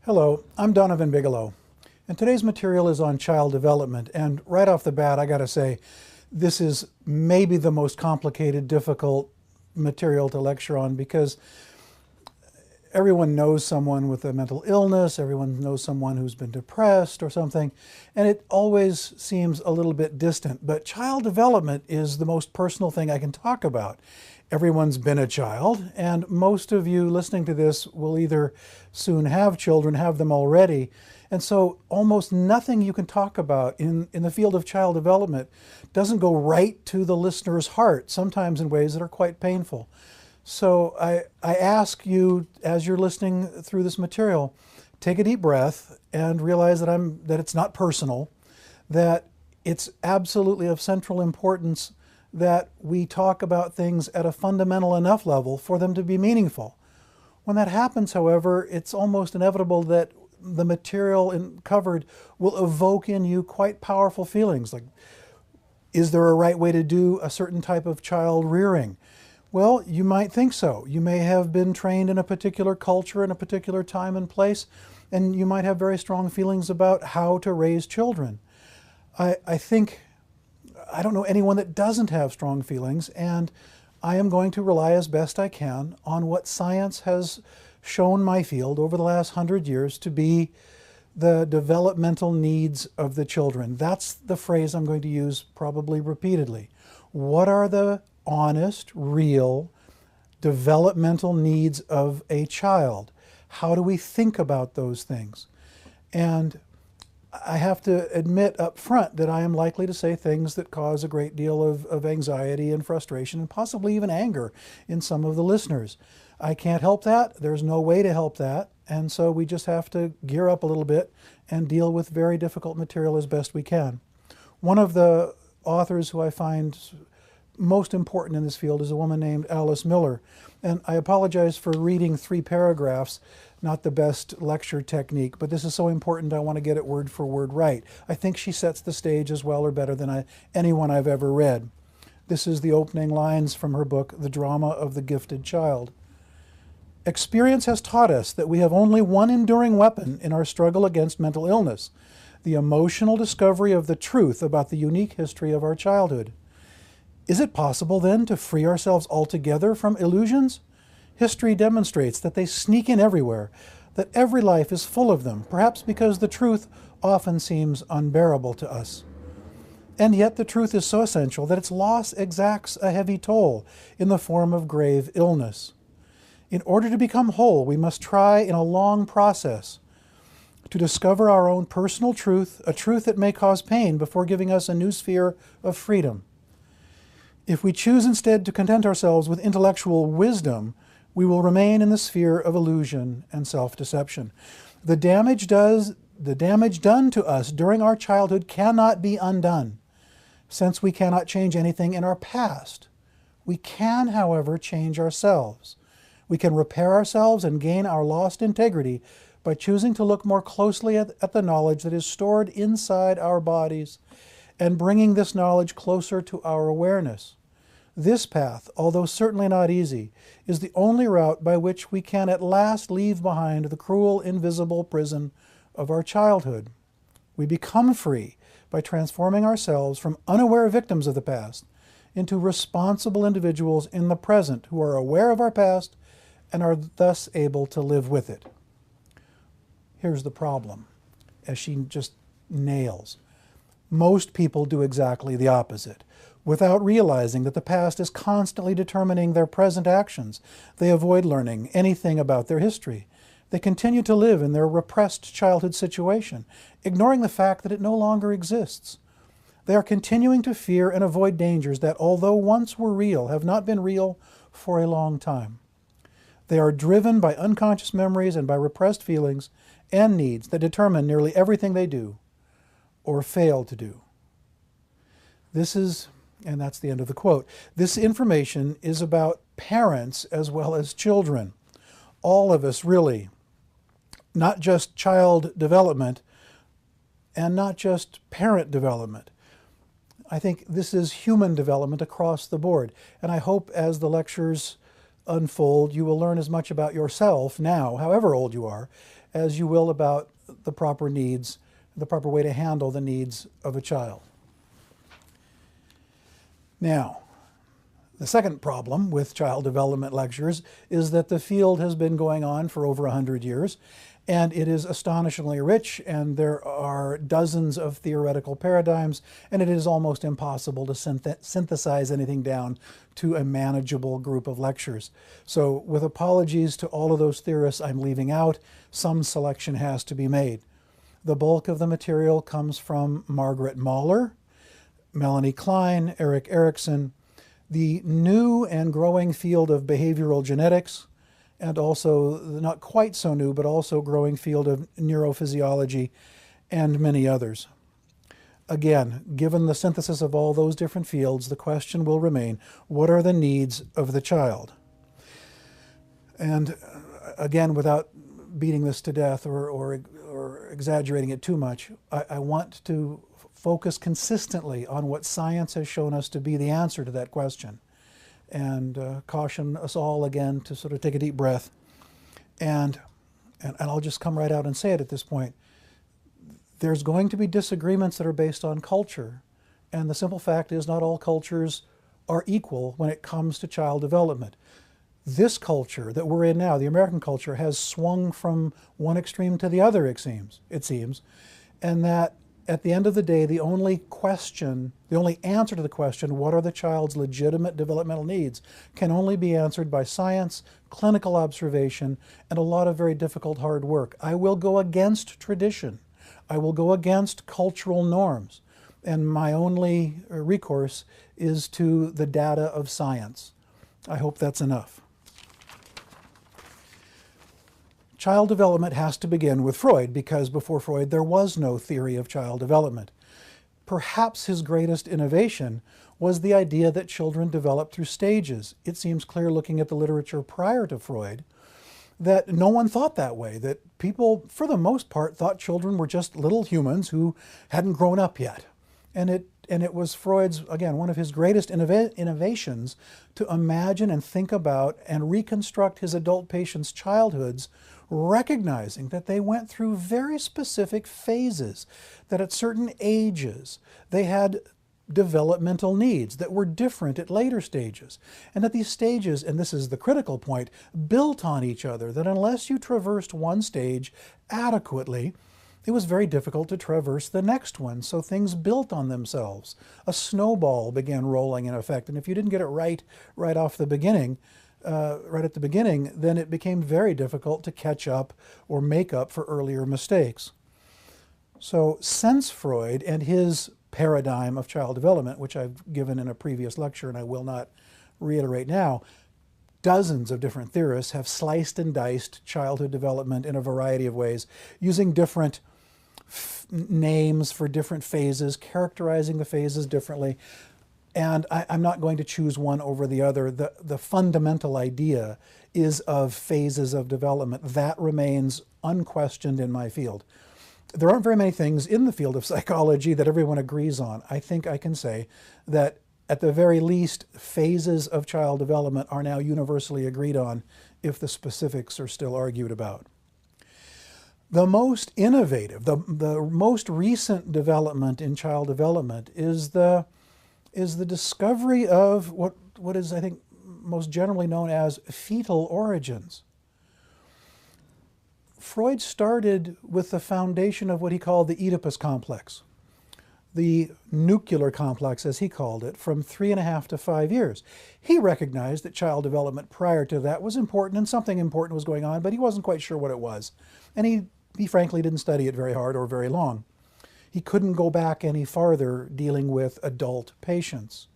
Hello, I'm Donovan Bigelow, and today's material is on child development. And right off the bat, I gotta say, this is maybe the most complicated, difficult material to lecture on because everyone knows someone with a mental illness, everyone knows someone who's been depressed or something, and it always seems a little bit distant. But child development is the most personal thing I can talk about. Everyone's been a child, and most of you listening to this will either soon have children, have them already. And so almost nothing you can talk about in the field of child development doesn't go right to the listener's heart, sometimes in ways that are quite painful. So I ask you, as you're listening through this material, take a deep breath and realize that it's not personal, that it's absolutely of central importance that we talk about things at a fundamental enough level for them to be meaningful. When that happens, however, it's almost inevitable that the material covered will evoke in you quite powerful feelings, like, is there a right way to do a certain type of child rearing? Well, you might think so. You may have been trained in a particular culture in a particular time and place, and you might have very strong feelings about how to raise children. I don't know anyone that doesn't have strong feelings, and I am going to rely as best I can on what science has shown my field over the last 100 years to be the developmental needs of the children. That's the phrase I'm going to use probably repeatedly. What are the honest, real, developmental needs of a child? How do we think about those things? And I have to admit up front that I am likely to say things that cause a great deal of anxiety and frustration and possibly even anger in some of the listeners. I can't help that. There's no way to help that. And so we just have to gear up a little bit and deal with very difficult material as best we can. One of the authors who I find most important in this field is a woman named Alice Miller. And I apologize for reading 3 paragraphs, not the best lecture technique, but this is so important I want to get it word for word right. I think she sets the stage as well or better than anyone I've ever read. This is the opening lines from her book, The Drama of the Gifted Child. Experience has taught us that we have only one enduring weapon in our struggle against mental illness, the emotional discovery of the truth about the unique history of our childhood. Is it possible, then, to free ourselves altogether from illusions? History demonstrates that they sneak in everywhere, that every life is full of them, perhaps because the truth often seems unbearable to us. And yet the truth is so essential that its loss exacts a heavy toll in the form of grave illness. In order to become whole, we must try in a long process to discover our own personal truth, a truth that may cause pain before giving us a new sphere of freedom. If we choose instead to content ourselves with intellectual wisdom, we will remain in the sphere of illusion and self-deception. The damage done to us during our childhood cannot be undone, since we cannot change anything in our past. We can, however, change ourselves. We can repair ourselves and gain our lost integrity by choosing to look more closely at the knowledge that is stored inside our bodies and bringing this knowledge closer to our awareness. This path, although certainly not easy, is the only route by which we can at last leave behind the cruel, invisible prison of our childhood. We become free by transforming ourselves from unaware victims of the past into responsible individuals in the present who are aware of our past and are thus able to live with it. Here's the problem, as she just nails. Most people do exactly the opposite. Without realizing that the past is constantly determining their present actions, they avoid learning anything about their history. They continue to live in their repressed childhood situation, ignoring the fact that it no longer exists. They are continuing to fear and avoid dangers that, although once were real, have not been real for a long time. They are driven by unconscious memories and by repressed feelings and needs that determine nearly everything they do or fail to do. And that's the end of the quote. This information is about parents as well as children. All of us, really. Not just child development and not just parent development. I think this is human development across the board. And I hope as the lectures unfold, you will learn as much about yourself now, however old you are, as you will about the proper needs, the proper way to handle the needs of a child. Now, the second problem with child development lectures is that the field has been going on for over 100 years, and it is astonishingly rich, and there are dozens of theoretical paradigms, and it is almost impossible to synthesize anything down to a manageable group of lectures. So with apologies to all of those theorists I'm leaving out, some selection has to be made. The bulk of the material comes from Margaret Mahler, Melanie Klein, Erik Erikson, the new and growing field of behavioral genetics, and also the not quite so new, but also growing field of neurophysiology, and many others. Again, given the synthesis of all those different fields, the question will remain, what are the needs of the child? And again, without beating this to death or exaggerating it too much, I want to focus consistently on what science has shown us to be the answer to that question, and caution us all again to sort of take a deep breath. And I'll just come right out and say it at this point. There's going to be disagreements that are based on culture, and the simple fact is not all cultures are equal when it comes to child development. This culture that we're in now, the American culture, has swung from one extreme to the other, it seems, and that at the end of the day, the only answer to the question, what are the child's legitimate developmental needs, can only be answered by science, clinical observation, and a lot of very difficult hard work. I will go against tradition. I will go against cultural norms. And my only recourse is to the data of science. I hope that's enough. Child development has to begin with Freud, because before Freud there was no theory of child development. Perhaps his greatest innovation was the idea that children develop through stages. It seems clear looking at the literature prior to Freud that no one thought that way, that people, for the most part, thought children were just little humans who hadn't grown up yet. And it was Freud's, again, one of his greatest innovations to imagine and think about and reconstruct his adult patients' childhoods, recognizing that they went through very specific phases, that at certain ages they had developmental needs that were different at later stages, and that these stages, and this is the critical point, built on each other, that unless you traversed one stage adequately, it was very difficult to traverse the next one, so things built on themselves. A snowball began rolling in effect, and if you didn't get it right off the beginning, right at the beginning, then it became very difficult to catch up or make up for earlier mistakes. So since Freud and his paradigm of child development, which I've given in a previous lecture and I will not reiterate now, dozens of different theorists have sliced and diced childhood development in a variety of ways, using different names for different phases, characterizing the phases differently. And I'm not going to choose one over the other. The fundamental idea is of phases of development. That remains unquestioned in my field. There aren't very many things in the field of psychology that everyone agrees on. I think I can say that at the very least, phases of child development are now universally agreed on, if the specifics are still argued about. The most innovative, the most recent development in child development is the discovery of what is, I think, most generally known as fetal origins. Freud started with the foundation of what he called the Oedipus complex, the nuclear complex, as he called it, from 3.5 to 5 years. He recognized that child development prior to that was important, and something important was going on, but he wasn't quite sure what it was. And he frankly didn't study it very hard or very long. He couldn't go back any farther dealing with adult patients.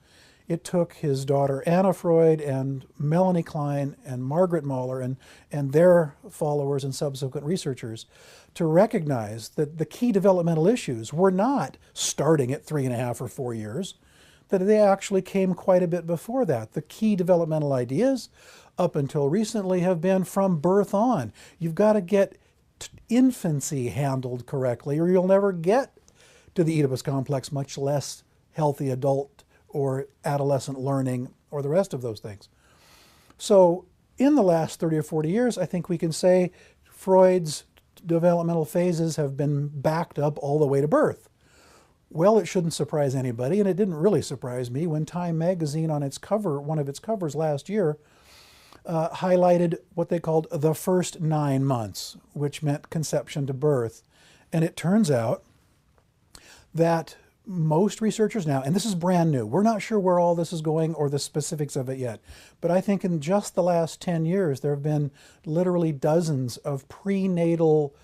It took his daughter Anna Freud and Melanie Klein and Margaret Mahler and their followers and subsequent researchers to recognize that the key developmental issues were not starting at 3.5 or 4 years, that they actually came quite a bit before that. The key developmental ideas up until recently have been from birth on. You've got to get infancy handled correctly or you'll never get to the Oedipus complex, much less healthy adult or adolescent learning, or the rest of those things. So in the last 30 or 40 years, I think we can say Freud's developmental phases have been backed up all the way to birth. Well, it shouldn't surprise anybody, and it didn't really surprise me when Time magazine on its cover, one of its covers last year, highlighted what they called the first 9 months, which meant conception to birth. And it turns out that most researchers now, and this is brand new, we're not sure where all this is going or the specifics of it yet, but I think in just the last 10 years, there have been literally dozens of prenatal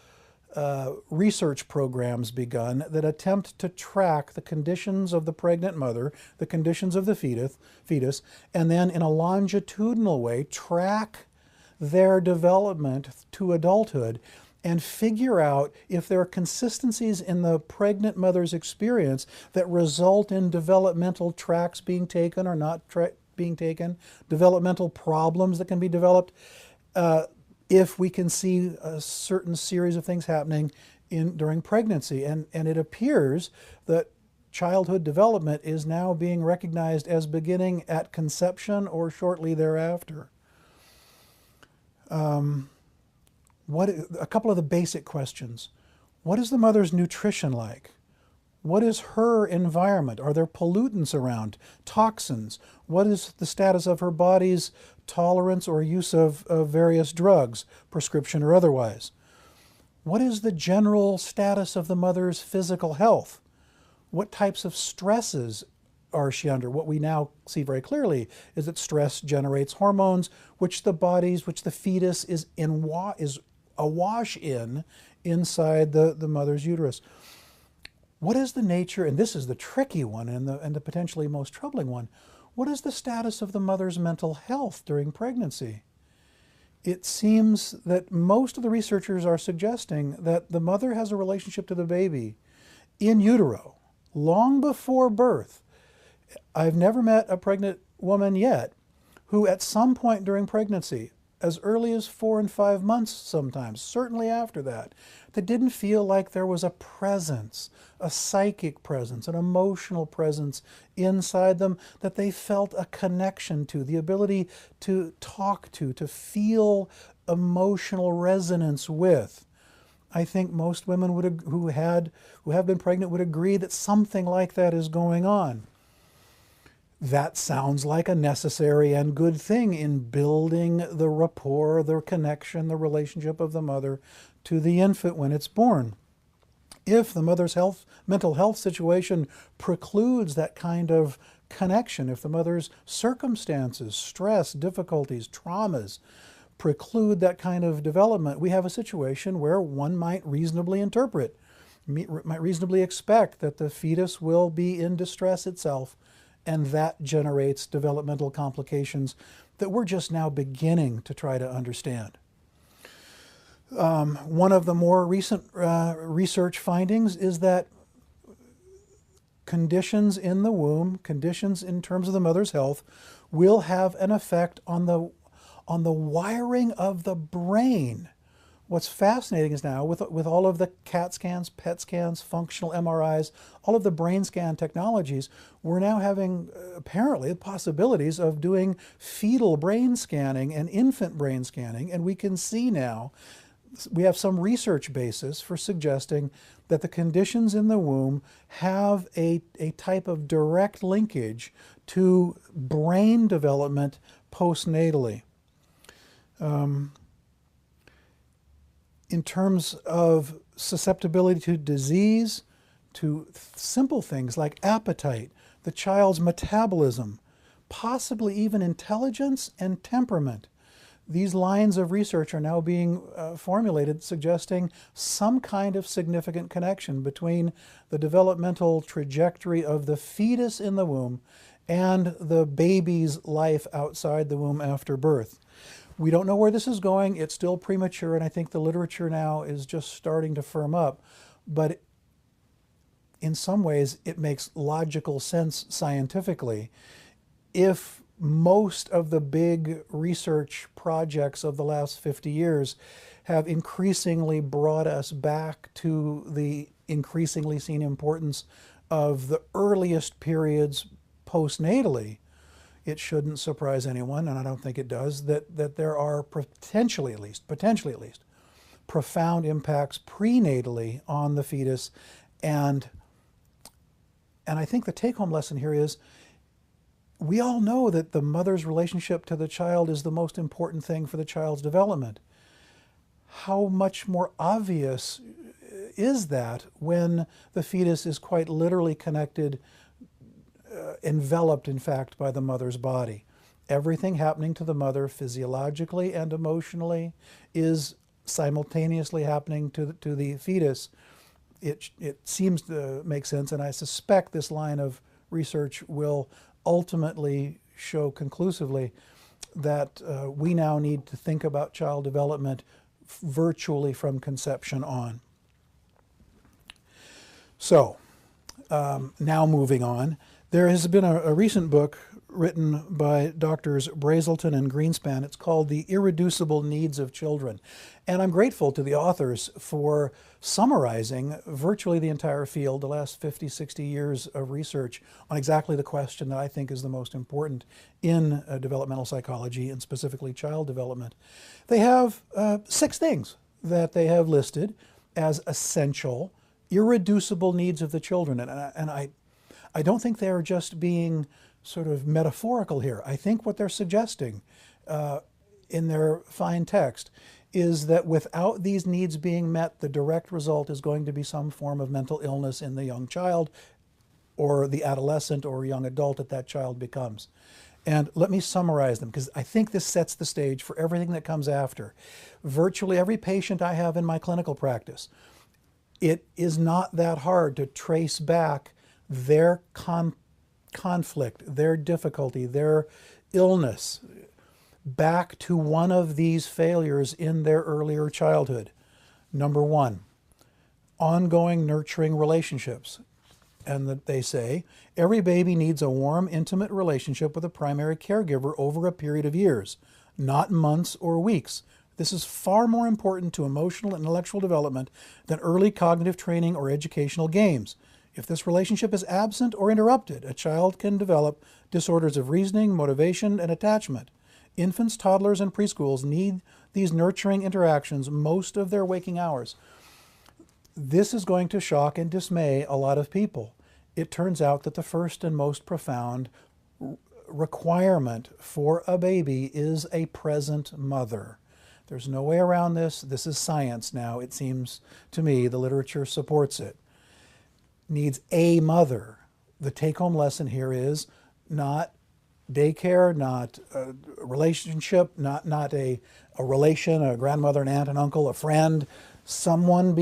research programs begun that attempt to track the conditions of the pregnant mother, the conditions of the fetus, and then in a longitudinal way track their development to adulthood and figure out if there are consistencies in the pregnant mother's experience that result in developmental tracks being taken or not being taken, developmental problems that can be developed, if we can see a certain series of things happening during pregnancy. And it appears that childhood development is now being recognized as beginning at conception or shortly thereafter. A couple of the basic questions. What is the mother's nutrition like? What is her environment? Are there pollutants around? Toxins? What is the status of her body's tolerance or use of various drugs, prescription or otherwise? What is the general status of the mother's physical health? What types of stresses are she under? What we now see very clearly is that stress generates hormones, which the fetus is awash in inside the mother's uterus. What is the nature, and this is the tricky one and the potentially most troubling one, what is the status of the mother's mental health during pregnancy? It seems that most of the researchers are suggesting that the mother has a relationship to the baby in utero, long before birth. I've never met a pregnant woman yet who at some point during pregnancy, as early as 4 and 5 months sometimes, certainly after that didn't feel like there was a presence, a psychic presence, an emotional presence inside them that they felt a connection to, the ability to talk to feel emotional resonance with. I think most women who have been pregnant would agree that something like that is going on. That sounds like a necessary and good thing in building the rapport, the connection, the relationship of the mother to the infant when it's born. If the mother's mental health situation precludes that kind of connection, if the mother's circumstances, stress, difficulties, traumas preclude that kind of development, we have a situation where one might reasonably expect that the fetus will be in distress itself, and that generates developmental complications that we're just now beginning to try to understand. One of the more recent research findings is that conditions in the womb, conditions in terms of the mother's health, will have an effect on the wiring of the brain. What's fascinating is now, with all of the CAT scans, PET scans, functional MRIs, all of the brain scan technologies, we're now having apparently possibilities of doing fetal brain scanning and infant brain scanning, and we can see now, we have some research basis for suggesting that the conditions in the womb have a type of direct linkage to brain development postnatally. In terms of susceptibility to disease, to simple things like appetite, the child's metabolism, possibly even intelligence and temperament. These lines of research are now being formulated suggesting some kind of significant connection between the developmental trajectory of the fetus in the womb and the baby's life outside the womb after birth. We don't know where this is going. It's still premature, and I think the literature now is just starting to firm up. But in some ways, it makes logical sense scientifically. If most of the big research projects of the last 50 years have increasingly brought us back to the increasingly seen importance of the earliest periods postnatally, it shouldn't surprise anyone, and I don't think it does, that there are potentially at least, profound impacts prenatally on the fetus. And I think the take-home lesson here is we all know that the mother's relationship to the child is the most important thing for the child's development. How much more obvious is that when the fetus is quite literally connected, enveloped, in fact, by the mother's body? Everything happening to the mother physiologically and emotionally is simultaneously happening to the fetus. It seems to make sense, and I suspect this line of research will ultimately show conclusively that we now need to think about child development virtually from conception on. So, now moving on, there has been a recent book written by Doctors Brazelton and Greenspan. It's called The Irreducible Needs of Children. And I'm grateful to the authors for summarizing virtually the entire field, the last 50, 60 years of research on exactly the question that I think is the most important in developmental psychology and specifically child development. They have 6 things that they have listed as essential, irreducible needs of the children. And I don't think they're just being sort of metaphorical here. I think what they're suggesting in their fine text is that without these needs being met, the direct result is going to be some form of mental illness in the young child or the adolescent or young adult that child becomes. And let me summarize them, because I think this sets the stage for everything that comes after. Virtually every patient I have in my clinical practice, it is not that hard to trace back their conflict, their difficulty, their illness, back to one of these failures in their earlier childhood. Number 1, ongoing nurturing relationships. And that they say, every baby needs a warm, intimate relationship with a primary caregiver over a period of years, not months or weeks. This is far more important to emotional and intellectual development than early cognitive training or educational games. If this relationship is absent or interrupted, a child can develop disorders of reasoning, motivation, and attachment. Infants, toddlers, and preschools need these nurturing interactions most of their waking hours. This is going to shock and dismay a lot of people. It turns out that the first and most profound requirement for a baby is a present mother. There's no way around this. This is science now. It seems to me the literature supports it. Needs a mother. The take-home lesson here is not daycare, not a relationship, not a relation, a grandmother, an aunt, an uncle, a friend, someone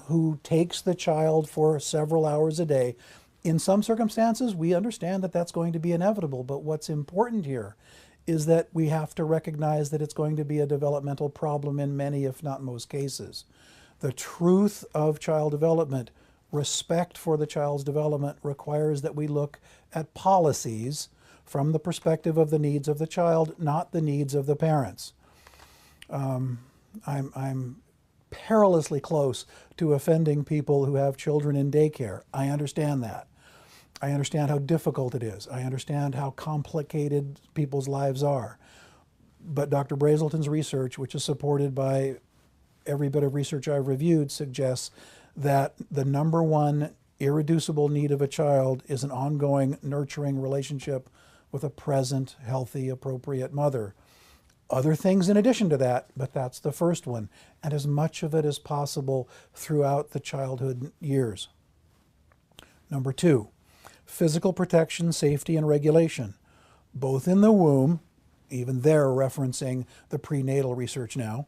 who takes the child for several hours a day. In some circumstances, we understand that that's going to be inevitable, but what's important here is that we have to recognize that it's going to be a developmental problem in many, if not most cases. The truth of child development, respect for the child's development, requires that we look at policies from the perspective of the needs of the child, not the needs of the parents. I'm perilously close to offending people who have children in daycare. I understand that. I understand how difficult it is. I understand how complicated people's lives are. But Dr. Brazelton's research, which is supported by every bit of research I've reviewed, suggests that the number 1 irreducible need of a child is an ongoing nurturing relationship with a present, healthy, appropriate mother. Other things in addition to that, but that's the first one, and as much of it as possible throughout the childhood years. Number 2, physical protection, safety, and regulation, both in the womb, even they're referencing the prenatal research now,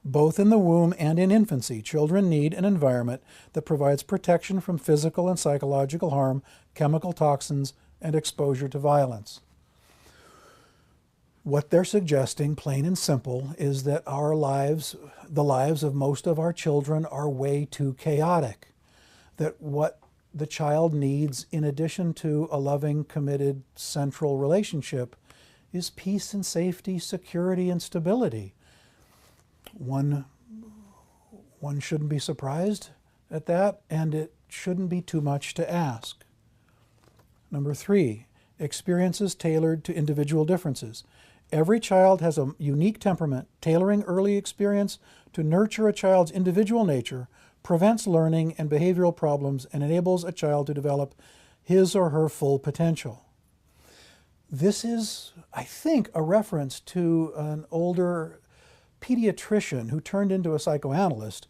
both in the womb and in infancy. Children need an environment that provides protection from physical and psychological harm, chemical toxins, and exposure to violence. What they're suggesting, plain and simple, is that our lives, the lives of most of our children, are way too chaotic. That what the child needs, in addition to a loving, committed, central relationship, is peace and safety, security and stability. One shouldn't be surprised at that, and it shouldn't be too much to ask. Number 3, experiences tailored to individual differences. Every child has a unique temperament. Tailoring early experience to nurture a child's individual nature prevents learning and behavioral problems and enables a child to develop his or her full potential. This is, I think, a reference to an older pediatrician who turned into a psychoanalyst,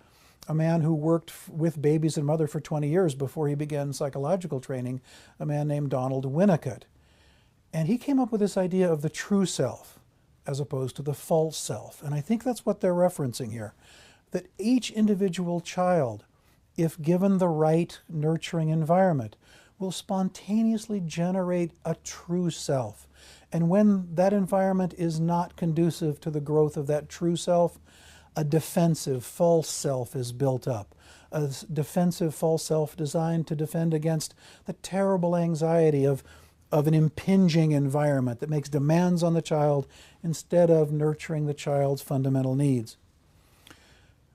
a man who worked with babies and mother for 20 years before he began psychological training, a man named Donald Winnicott. And he came up with this idea of the true self as opposed to the false self. And I think that's what they're referencing here, that each individual child, if given the right nurturing environment, will spontaneously generate a true self. And when that environment is not conducive to the growth of that true self, a defensive false self is built up. A defensive false self designed to defend against the terrible anxiety of an impinging environment that makes demands on the child instead of nurturing the child's fundamental needs.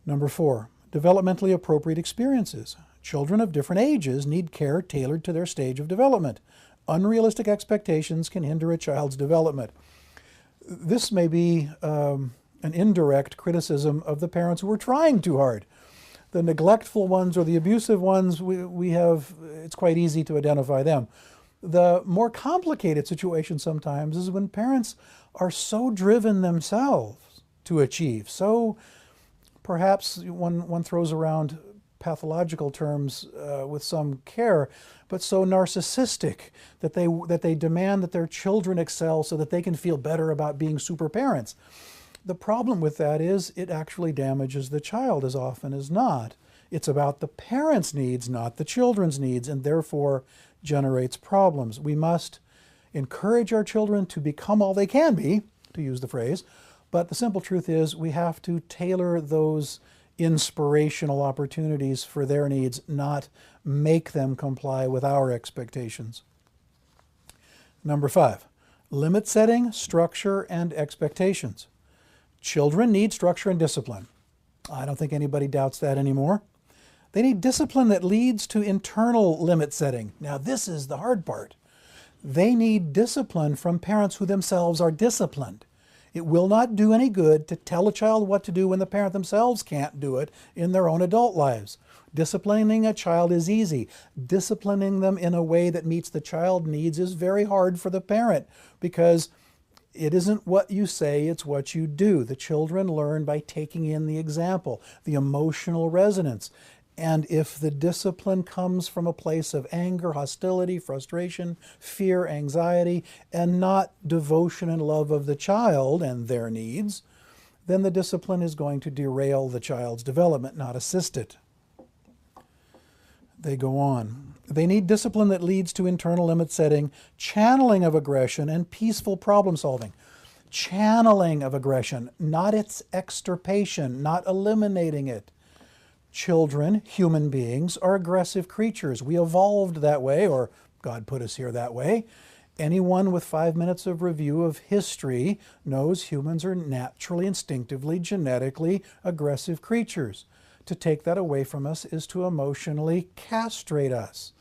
Number 4, developmentally appropriate experiences. Children of different ages need care tailored to their stage of development. Unrealistic expectations can hinder a child's development. This may be an indirect criticism of the parents who are trying too hard. The neglectful ones or the abusive ones, it's quite easy to identify them. The more complicated situation sometimes is when parents are so driven themselves to achieve, so perhaps one throws around pathological terms with some care, but so narcissistic that they demand that their children excel so that they can feel better about being super parents. The problem with that is it actually damages the child as often as not. It's about the parents' needs, not the children's needs, and therefore generates problems. We must encourage our children to become all they can be, to use the phrase, but the simple truth is we have to tailor those inspirational opportunities for their needs, not make them comply with our expectations. Number 5, limit setting, structure, and expectations. Children need structure and discipline. I don't think anybody doubts that anymore. They need discipline that leads to internal limit setting. Now, this is the hard part. They need discipline from parents who themselves are disciplined. It will not do any good to tell a child what to do when the parent themselves can't do it in their own adult lives. Disciplining a child is easy. Disciplining them in a way that meets the child needs is very hard for the parent because it isn't what you say, it's what you do. The children learn by taking in the example, the emotional resonance. And if the discipline comes from a place of anger, hostility, frustration, fear, anxiety, and not devotion and love of the child and their needs, then the discipline is going to derail the child's development, not assist it. They go on. They need discipline that leads to internal limit setting, channeling of aggression, and peaceful problem solving. Channeling of aggression, not its extirpation, not eliminating it. Children, human beings, are aggressive creatures. We evolved that way, or God put us here that way. Anyone with 5 minutes of review of history knows humans are naturally, instinctively, genetically aggressive creatures. To take that away from us is to emotionally castrate us.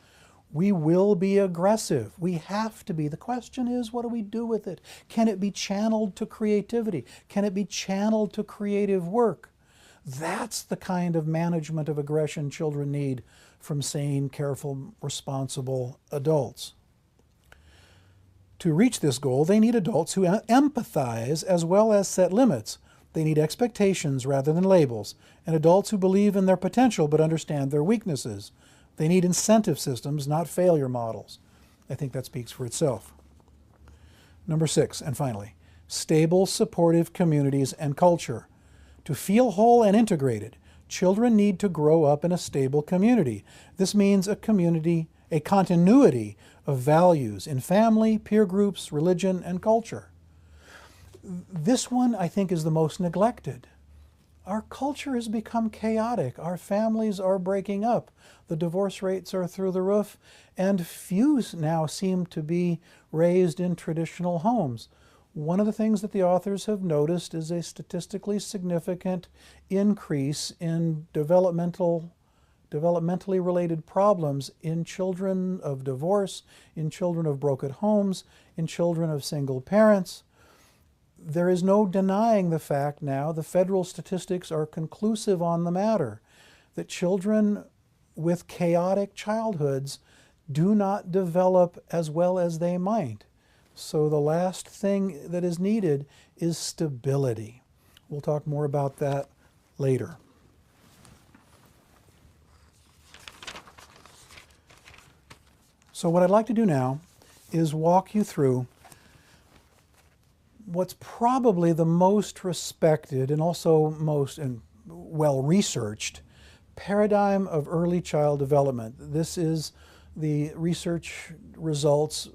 We will be aggressive. We have to be. The question is, what do we do with it? Can it be channeled to creativity? Can it be channeled to creative work? That's the kind of management of aggression children need from sane, careful, responsible adults. To reach this goal, they need adults who empathize as well as set limits. They need expectations rather than labels, and adults who believe in their potential but understand their weaknesses. They need incentive systems, not failure models. I think that speaks for itself. Number 6, and finally, stable, supportive communities and culture. To feel whole and integrated, children need to grow up in a stable community. This means a continuity of values in family, peer groups, religion, and culture. This one, I think, is the most neglected. Our culture has become chaotic. Our families are breaking up. The divorce rates are through the roof, and few now seem to be raised in traditional homes. One of the things that the authors have noticed is a statistically significant increase in developmentally related problems in children of divorce, in children of broken homes, in children of single parents. there is no denying the fact now, the federal statistics are conclusive on the matter, that children with chaotic childhoods do not develop as well as they might. So the last thing that is needed is stability. We'll talk more about that later. So what I'd like to do now is walk you through what's probably the most respected and also most well-researched paradigm of early child development. This is the research results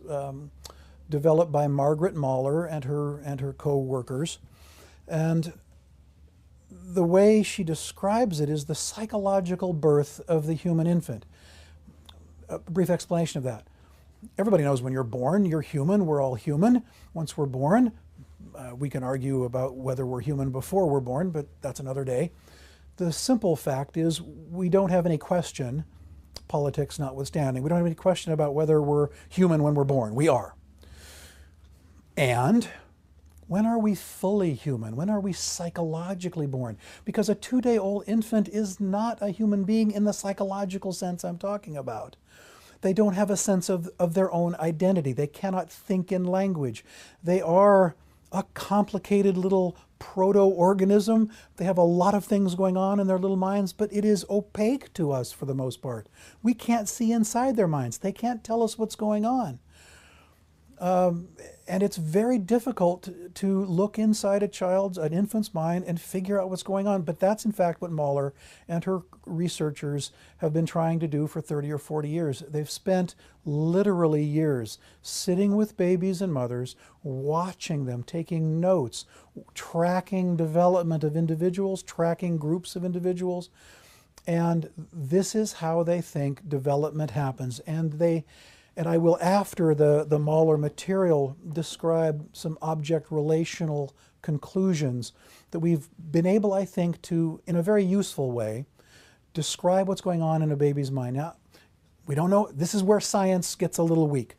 developed by Margaret Mahler and her co-workers. And the way she describes it is the psychological birth of the human infant. A brief explanation of that. Everybody knows when you're born, you're human, we're all human. Once we're born, we can argue about whether we're human before we're born, but that's another day. The simple fact is we don't have any question, politics notwithstanding, we don't have any question about whether we're human when we're born. We are. And when are we fully human? When are we psychologically born? Because a 2-day-old infant is not a human being in the psychological sense I'm talking about. They don't have a sense of their own identity. They cannot think in language. They are a complicated little proto-organism. They have a lot of things going on in their little minds, but it is opaque to us for the most part. We can't see inside their minds. They can't tell us what's going on. And it's very difficult to look inside an infant's mind and figure out what's going on. But that's in fact what Mahler and her researchers have been trying to do for 30 or 40 years. They've spent literally years sitting with babies and mothers, watching them, taking notes, tracking development of individuals, tracking groups of individuals. And this is how they think development happens. And I will, after the Mahler material, describe some object relational conclusions that we've been able, I think, to, in a very useful way, describe what's going on in a baby's mind. Now, we don't know, this is where science gets a little weak.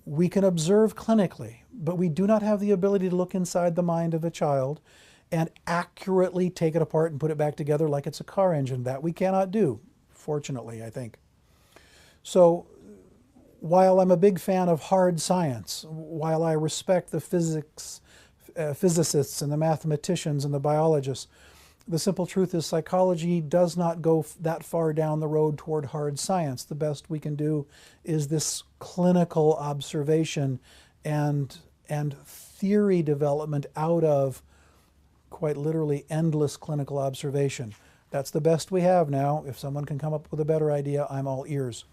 We can observe clinically, but we do not have the ability to look inside the mind of a child and accurately take it apart and put it back together like it's a car engine. That we cannot do, fortunately, I think. So, while I'm a big fan of hard science, while I respect the physicists and the mathematicians and the biologists, the simple truth is psychology does not go that far down the road toward hard science. The best we can do is this clinical observation and theory development out of, quite literally, endless clinical observation. That's the best we have now. If someone can come up with a better idea, I'm all ears.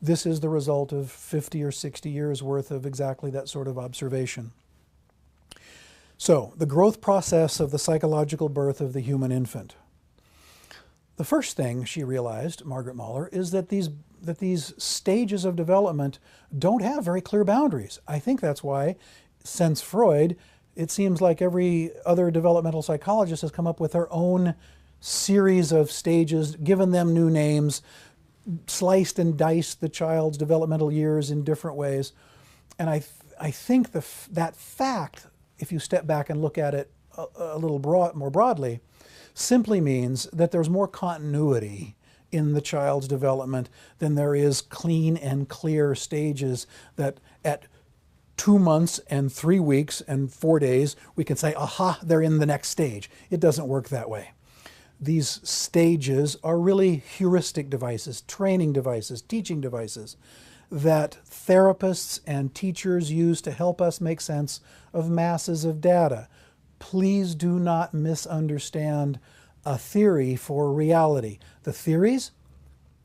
This is the result of 50 or 60 years worth of exactly that sort of observation. So, the growth process of the psychological birth of the human infant. The first thing she realized, Margaret Mahler, is that these stages of development don't have very clear boundaries. I think that's why, since Freud, it seems like every other developmental psychologist has come up with their own series of stages, given them new names, sliced and diced the child's developmental years in different ways. And I think that fact, if you step back and look at it a little more broadly, simply means that there's more continuity in the child's development than there is clean and clear stages that at 2 months and 3 weeks and 4 days, we can say, aha, they're in the next stage. It doesn't work that way. These stages are really heuristic devices, training devices, teaching devices that therapists and teachers use to help us make sense of masses of data. Please do not misunderstand a theory for reality. The theories,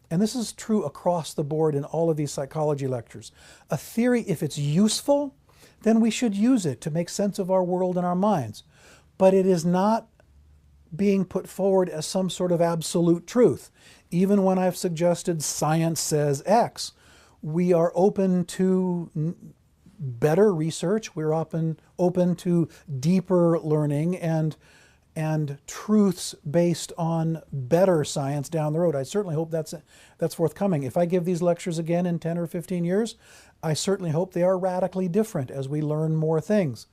and this is true across the board in all of these psychology lectures, a theory, if it's useful, then we should use it to make sense of our world and our minds. But it is not being put forward as some sort of absolute truth. Even when I've suggested science says X, we are open to better research, we're open to deeper learning and truths based on better science down the road. I certainly hope that's forthcoming. If I give these lectures again in 10 or 15 years, I certainly hope they are radically different as we learn more things.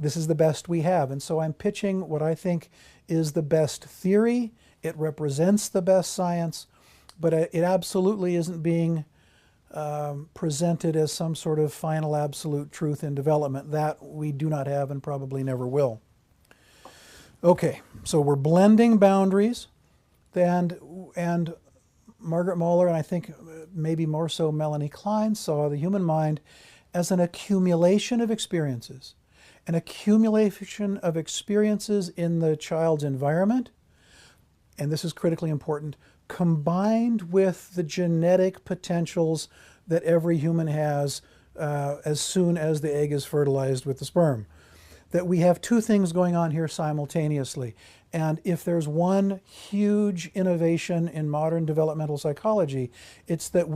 This is the best we have. And so I'm pitching what I think is the best theory. It represents the best science, but it absolutely isn't being presented as some sort of final absolute truth in development. That we do not have and probably never will. Okay, so we're blending boundaries, and Margaret Moeller, and I think maybe more so Melanie Klein, saw the human mind as an accumulation of experiences. An accumulation of experiences in the child's environment, and this is critically important, combined with the genetic potentials that every human has as soon as the egg is fertilized with the sperm. That we have two things going on here simultaneously. And if there's one huge innovation in modern developmental psychology, it's that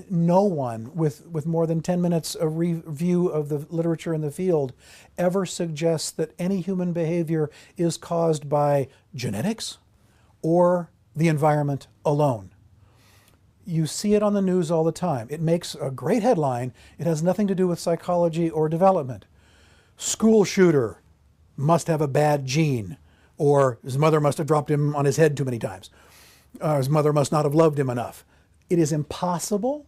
no one with more than 10 minutes of review of the literature in the field ever suggests that any human behavior is caused by genetics or the environment alone. You see it on the news all the time. It makes a great headline. It has nothing to do with psychology or development. School shooter must have a bad gene, or his mother must have dropped him on his head too many times. His mother must not have loved him enough. It is impossible.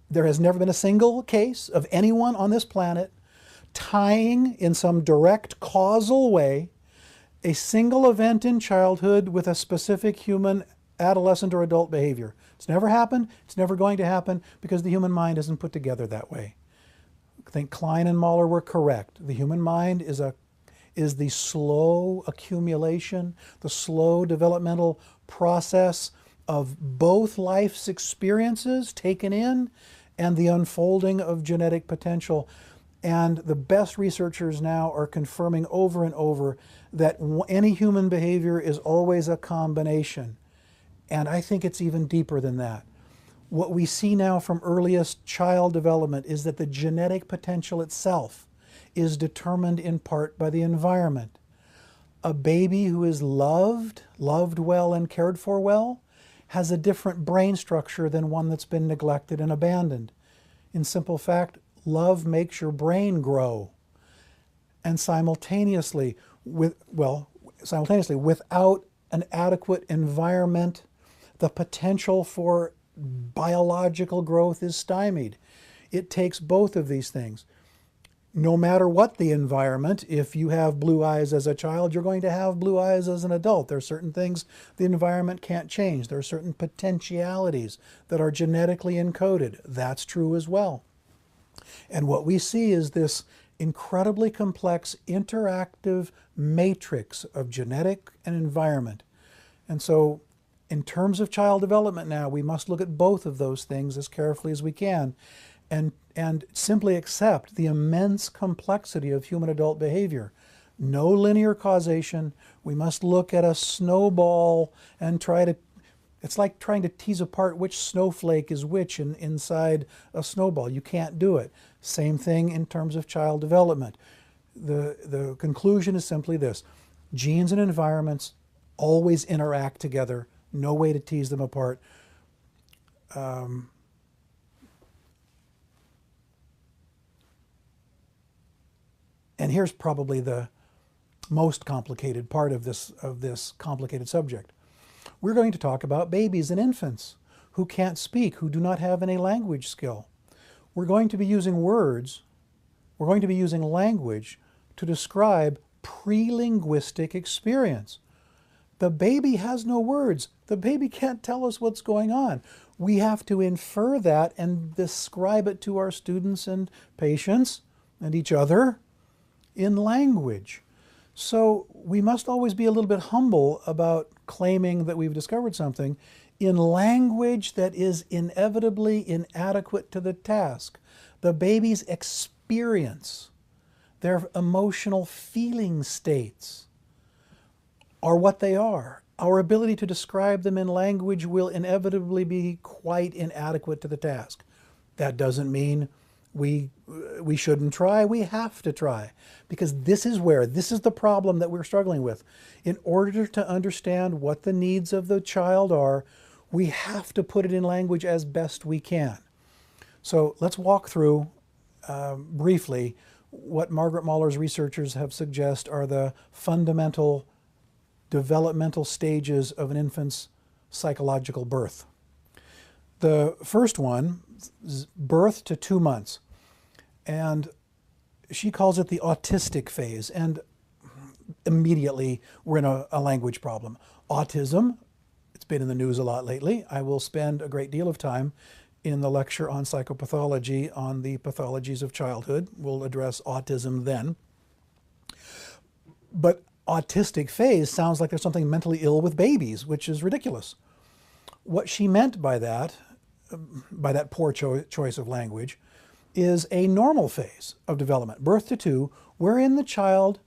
There has never been a single case of anyone on this planet tying in some direct causal way a single event in childhood with a specific human adolescent or adult behavior. It's never happened. It's never going to happen because the human mind isn't put together that way. I think Klein and Mahler were correct. The human mind is the slow accumulation, the slow developmental process of both life's experiences taken in and the unfolding of genetic potential. And the best researchers now are confirming over and over that any human behavior is always a combination. And I think it's even deeper than that. What we see now from earliest child development is that the genetic potential itself is determined in part by the environment. A baby who is loved well and cared for well, has a different brain structure than one that's been neglected and abandoned. In simple fact, love makes your brain grow. And simultaneously, without an adequate environment, the potential for biological growth is stymied. It takes both of these things. No matter what the environment, if you have blue eyes as a child, you're going to have blue eyes as an adult. There are certain things the environment can't change. There are certain potentialities that are genetically encoded. That's true as well. And what we see is this incredibly complex interactive matrix of genetic and environment. And so in terms of child development now, we must look at both of those things as carefully as we can and simply accept the immense complexity of human adult behavior. No linear causation. We must look at a snowball and it's like trying to tease apart which snowflake is which inside a snowball. You can't do it. Same thing in terms of child development. The conclusion is simply this: genes and environments always interact together. No way to tease them apart. And here's probably the most complicated part of this complicated subject. We're going to talk about babies and infants who can't speak, who do not have any language skill. We're going to be using words, we're going to be using language to describe pre-linguistic experience. The baby has no words. The baby can't tell us what's going on. We have to infer that and describe it to our students and patients and each other in language. So we must always be a little bit humble about claiming that we've discovered something in language that is inevitably inadequate to the task. The baby's experience, their emotional feeling states are what they are. Our ability to describe them in language will inevitably be quite inadequate to the task. That doesn't mean we shouldn't try. We have to try, because this is the problem that we're struggling with. In order to understand what the needs of the child are, we have to put it in language as best we can. So let's walk through briefly what Margaret Mahler's researchers have suggested are the fundamental developmental stages of an infant's psychological birth. The first one is birth to 2 months, and she calls it the autistic phase, and immediately we're in a language problem. Autism, it's been in the news a lot lately. I will spend a great deal of time in the lecture on psychopathology on the pathologies of childhood. We'll address autism then. But autistic phase sounds like there's something mentally ill with babies, which is ridiculous. What she meant by that poor choice of language, is a normal phase of development, birth to 2, wherein the child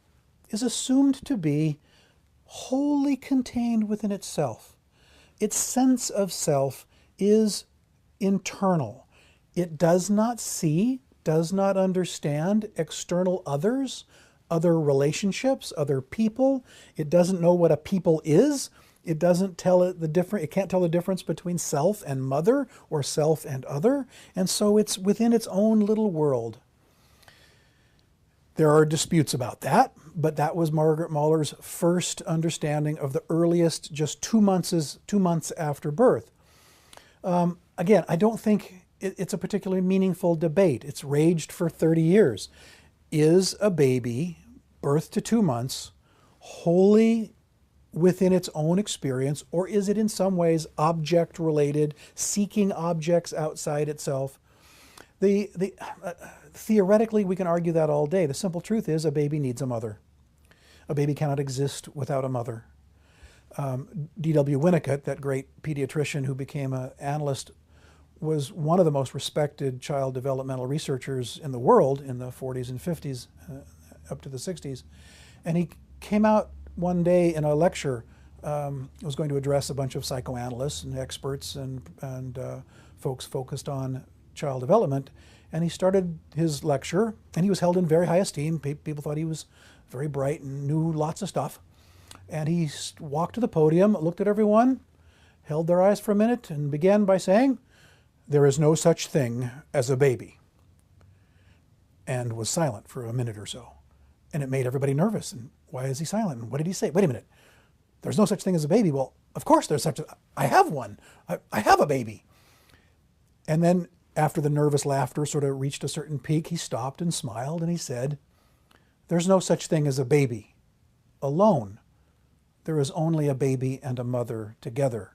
is assumed to be wholly contained within itself. Its sense of self is internal. It does not see, does not understand external others, other relationships, other people. It doesn't know what a people is. It doesn't tell it it can't tell the difference between self and mother or self and other. And so it's within its own little world. There are disputes about that, but that was Margaret Mahler's first understanding of the earliest, just 2 months after birth. Again, I don't think it's a particularly meaningful debate. It's raged for 30 years. Is a baby, birth to 2 months, wholly within its own experience, or is it in some ways object-related, seeking objects outside itself? Theoretically, we can argue that all day. The simple truth is a baby needs a mother. A baby cannot exist without a mother. D.W. Winnicott, that great pediatrician who became an analyst, was one of the most respected child developmental researchers in the world in the 40s and 50s, up to the 60s. And he came out one day in a lecture, was going to address a bunch of psychoanalysts and experts and folks focused on child development. And he started his lecture, and he was held in very high esteem. People thought he was very bright and knew lots of stuff. And he walked to the podium, looked at everyone, held their eyes for a minute, and began by saying, "There is no such thing as a baby," and was silent for a minute or so. And it made everybody nervous. And why is he silent? And what did he say? Wait a minute. There's no such thing as a baby. Well, of course there's such a... I have one. I have a baby. And then after the nervous laughter sort of reached a certain peak, he stopped and smiled and he said, "There's no such thing as a baby alone. There is only a baby and a mother together.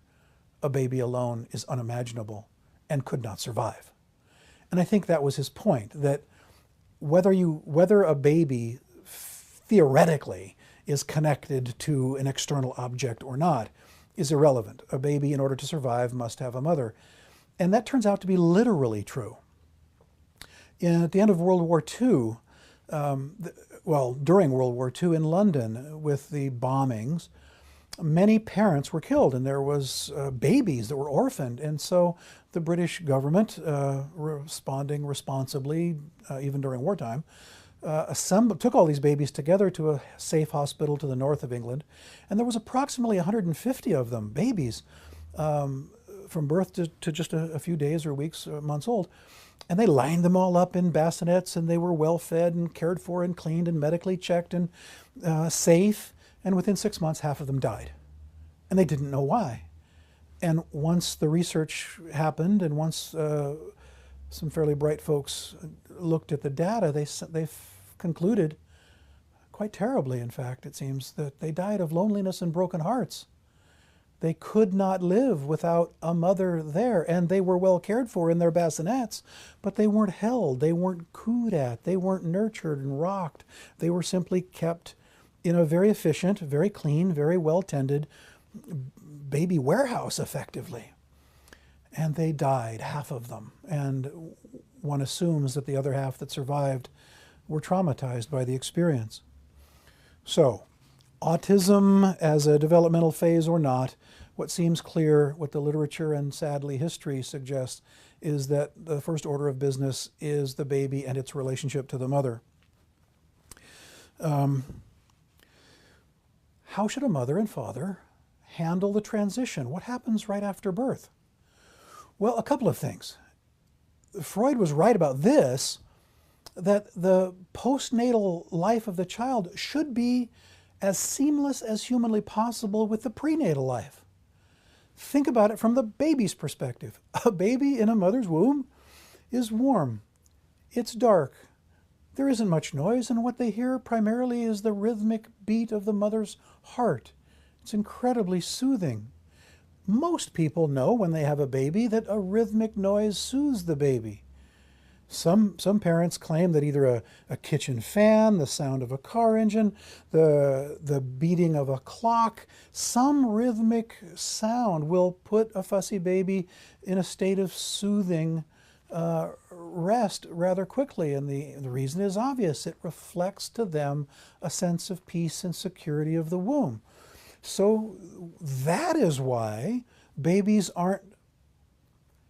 A baby alone is unimaginable and could not survive." And I think that was his point, that whether a baby theoretically is connected to an external object or not is irrelevant. A baby, in order to survive, must have a mother. And that turns out to be literally true. At the end of World War II, during World War II in London with the bombings, many parents were killed, and there was babies that were orphaned. And so the British government, responding responsibly, even during wartime, took all these babies together to a safe hospital to the north of England. And there was approximately 150 of them, babies, from birth to just a few days or weeks, months old. And they lined them all up in bassinets, and they were well fed and cared for and cleaned and medically checked and safe. And within 6 months, half of them died. And they didn't know why. And once the research happened, and once some fairly bright folks looked at the data, they concluded, quite terribly in fact, it seems, that they died of loneliness and broken hearts. They could not live without a mother there, and they were well cared for in their bassinets, but they weren't held, they weren't cooed at, they weren't nurtured and rocked. They were simply kept in a very efficient, very clean, very well-tended baby warehouse, effectively. And they died, half of them. And one assumes that the other half that survived were traumatized by the experience. So, autism as a developmental phase or not, what seems clear, what the literature and sadly history suggests, is that the first order of business is the baby and its relationship to the mother. How should a mother and father handle the transition? What happens right after birth? Well, a couple of things. Freud was right about this. that the postnatal life of the child should be as seamless as humanly possible with the prenatal life. Think about it from the baby's perspective. A baby in a mother's womb is warm. It's dark. There isn't much noise, and what they hear primarily is the rhythmic beat of the mother's heart. It's incredibly soothing. Most people know when they have a baby that a rhythmic noise soothes the baby. Some parents claim that either a kitchen fan, the sound of a car engine, the beating of a clock, some rhythmic sound will put a fussy baby in a state of soothing rest rather quickly. And the reason is obvious. It reflects to them a sense of peace and security of the womb. So that is why babies aren't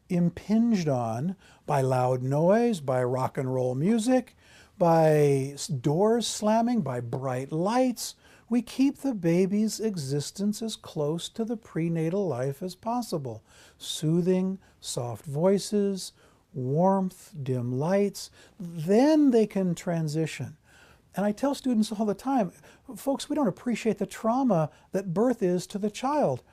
impinged on by loud noise, by rock and roll music, by doors slamming, by bright lights. We keep the baby's existence as close to the prenatal life as possible. Soothing, soft voices, warmth, dim lights. Then they can transition. And I tell students all the time, folks, we don't appreciate the trauma that birth is to the child.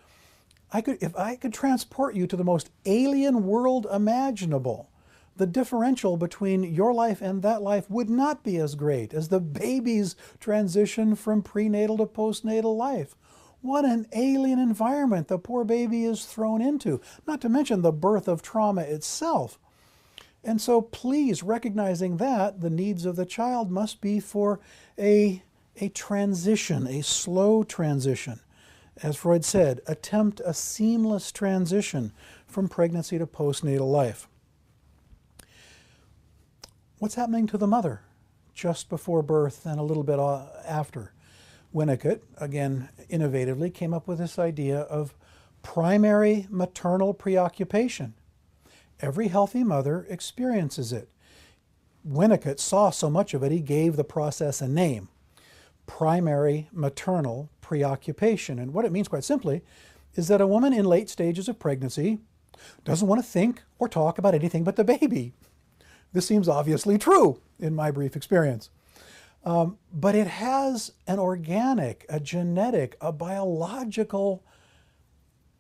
If I could transport you to the most alien world imaginable, the differential between your life and that life would not be as great as the baby's transition from prenatal to postnatal life. What an alien environment the poor baby is thrown into, not to mention the birth of trauma itself. And so please, recognizing that the needs of the child must be for a transition, a slow transition. As Freud said, attempt a seamless transition from pregnancy to postnatal life. What's happening to the mother just before birth and a little bit after? Winnicott, again innovatively, came up with this idea of primary maternal preoccupation. Every healthy mother experiences it. Winnicott saw so much of it, he gave the process a name. Primary maternal preoccupation. And what it means, quite simply, is that a woman in late stages of pregnancy doesn't want to think or talk about anything but the baby. This seems obviously true in my brief experience. But it has an organic, a genetic, a biological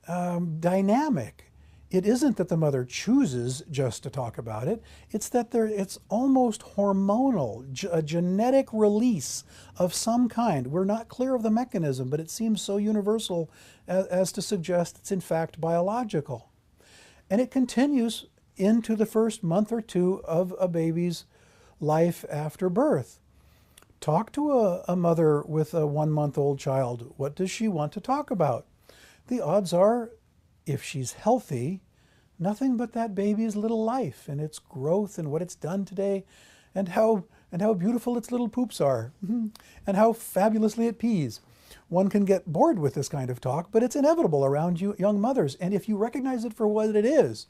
dynamic. It isn't that the mother chooses just to talk about it. It's that it's almost hormonal, a genetic release of some kind. We're not clear of the mechanism, but it seems so universal as to suggest it's in fact biological. And it continues into the first month or two of a baby's life after birth. Talk to a mother with a 1-month-old child. What does she want to talk about? The odds are, if she's healthy, nothing but that baby's little life and its growth and what it's done today and how beautiful its little poops are and how fabulously it pees. One can get bored with this kind of talk, but it's inevitable around you young mothers. And if you recognize it for what it is,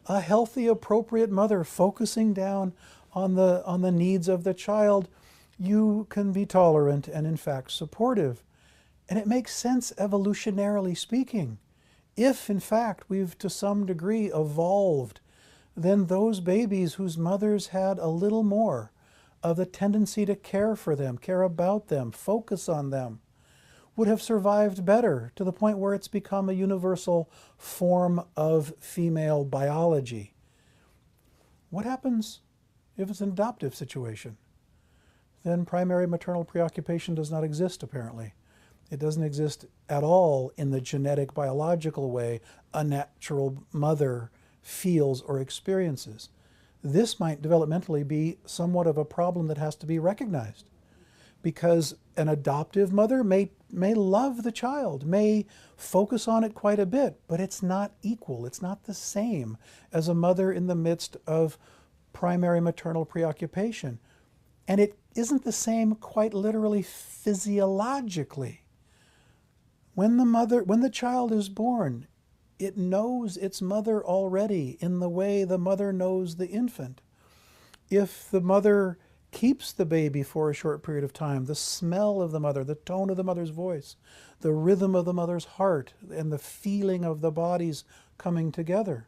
a healthy, appropriate mother focusing down on the needs of the child, you can be tolerant and in fact supportive. And it makes sense evolutionarily speaking. If, in fact, we've to some degree evolved, then those babies whose mothers had a little more of the tendency to care for them, care about them, focus on them, would have survived better to the point where it's become a universal form of female biology. What happens if it's an adoptive situation? Then primary maternal preoccupation does not exist, apparently. It doesn't exist at all in the genetic, biological way a natural mother feels or experiences. This might developmentally be somewhat of a problem that has to be recognized, because an adoptive mother may love the child, may focus on it quite a bit, but it's not equal. It's not the same as a mother in the midst of primary maternal preoccupation. And it isn't the same quite literally physiologically. When the child is born, it knows its mother already in the way the mother knows the infant. If the mother keeps the baby for a short period of time, the smell of the mother, the tone of the mother's voice, the rhythm of the mother's heart, and the feeling of the bodies coming together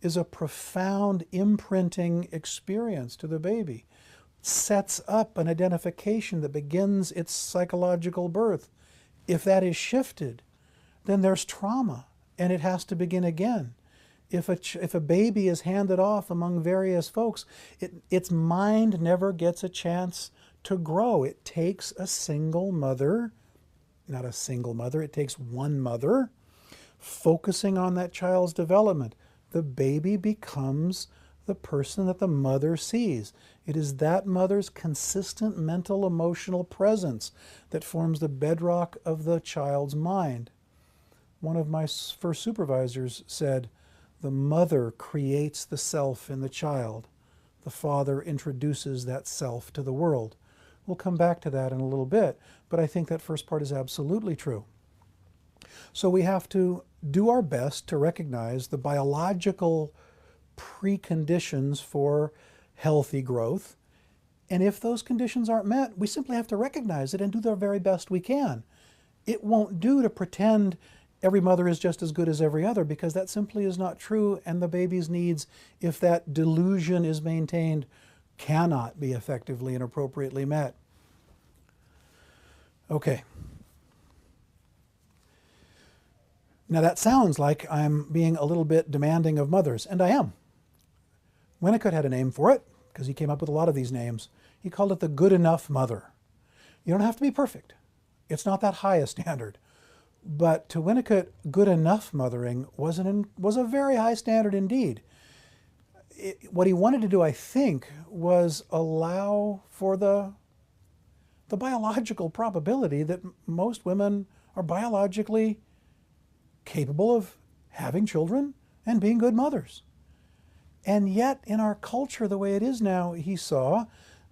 is a profound imprinting experience to the baby. sets up an identification that begins its psychological birth. If that is shifted, then there's trauma, and it has to begin again. If a baby is handed off among various folks, its mind never gets a chance to grow. It takes a single mother, not a single mother, it takes one mother focusing on that child's development. The baby becomes the person that the mother sees. It is that mother's consistent mental, emotional presence that forms the bedrock of the child's mind. One of my first supervisors said, the mother creates the self in the child. The father introduces that self to the world. We'll come back to that in a little bit, but I think that first part is absolutely true. So we have to do our best to recognize the biological preconditions for healthy growth. And if those conditions aren't met, we simply have to recognize it and do the very best we can. It won't do to pretend every mother is just as good as every other, because that simply is not true, and the baby's needs, if that delusion is maintained, cannot be effectively and appropriately met. Okay. Now that sounds like I'm being a little bit demanding of mothers, and I am. Winnicott had a name for it, because he came up with a lot of these names. He called it the good enough mother. You don't have to be perfect. It's not that high a standard. But to Winnicott, good enough mothering was a very high standard indeed. What he wanted to do, I think, was allow for the biological probability that most women are biologically capable of having children and being good mothers. And yet, in our culture, the way it is now, he saw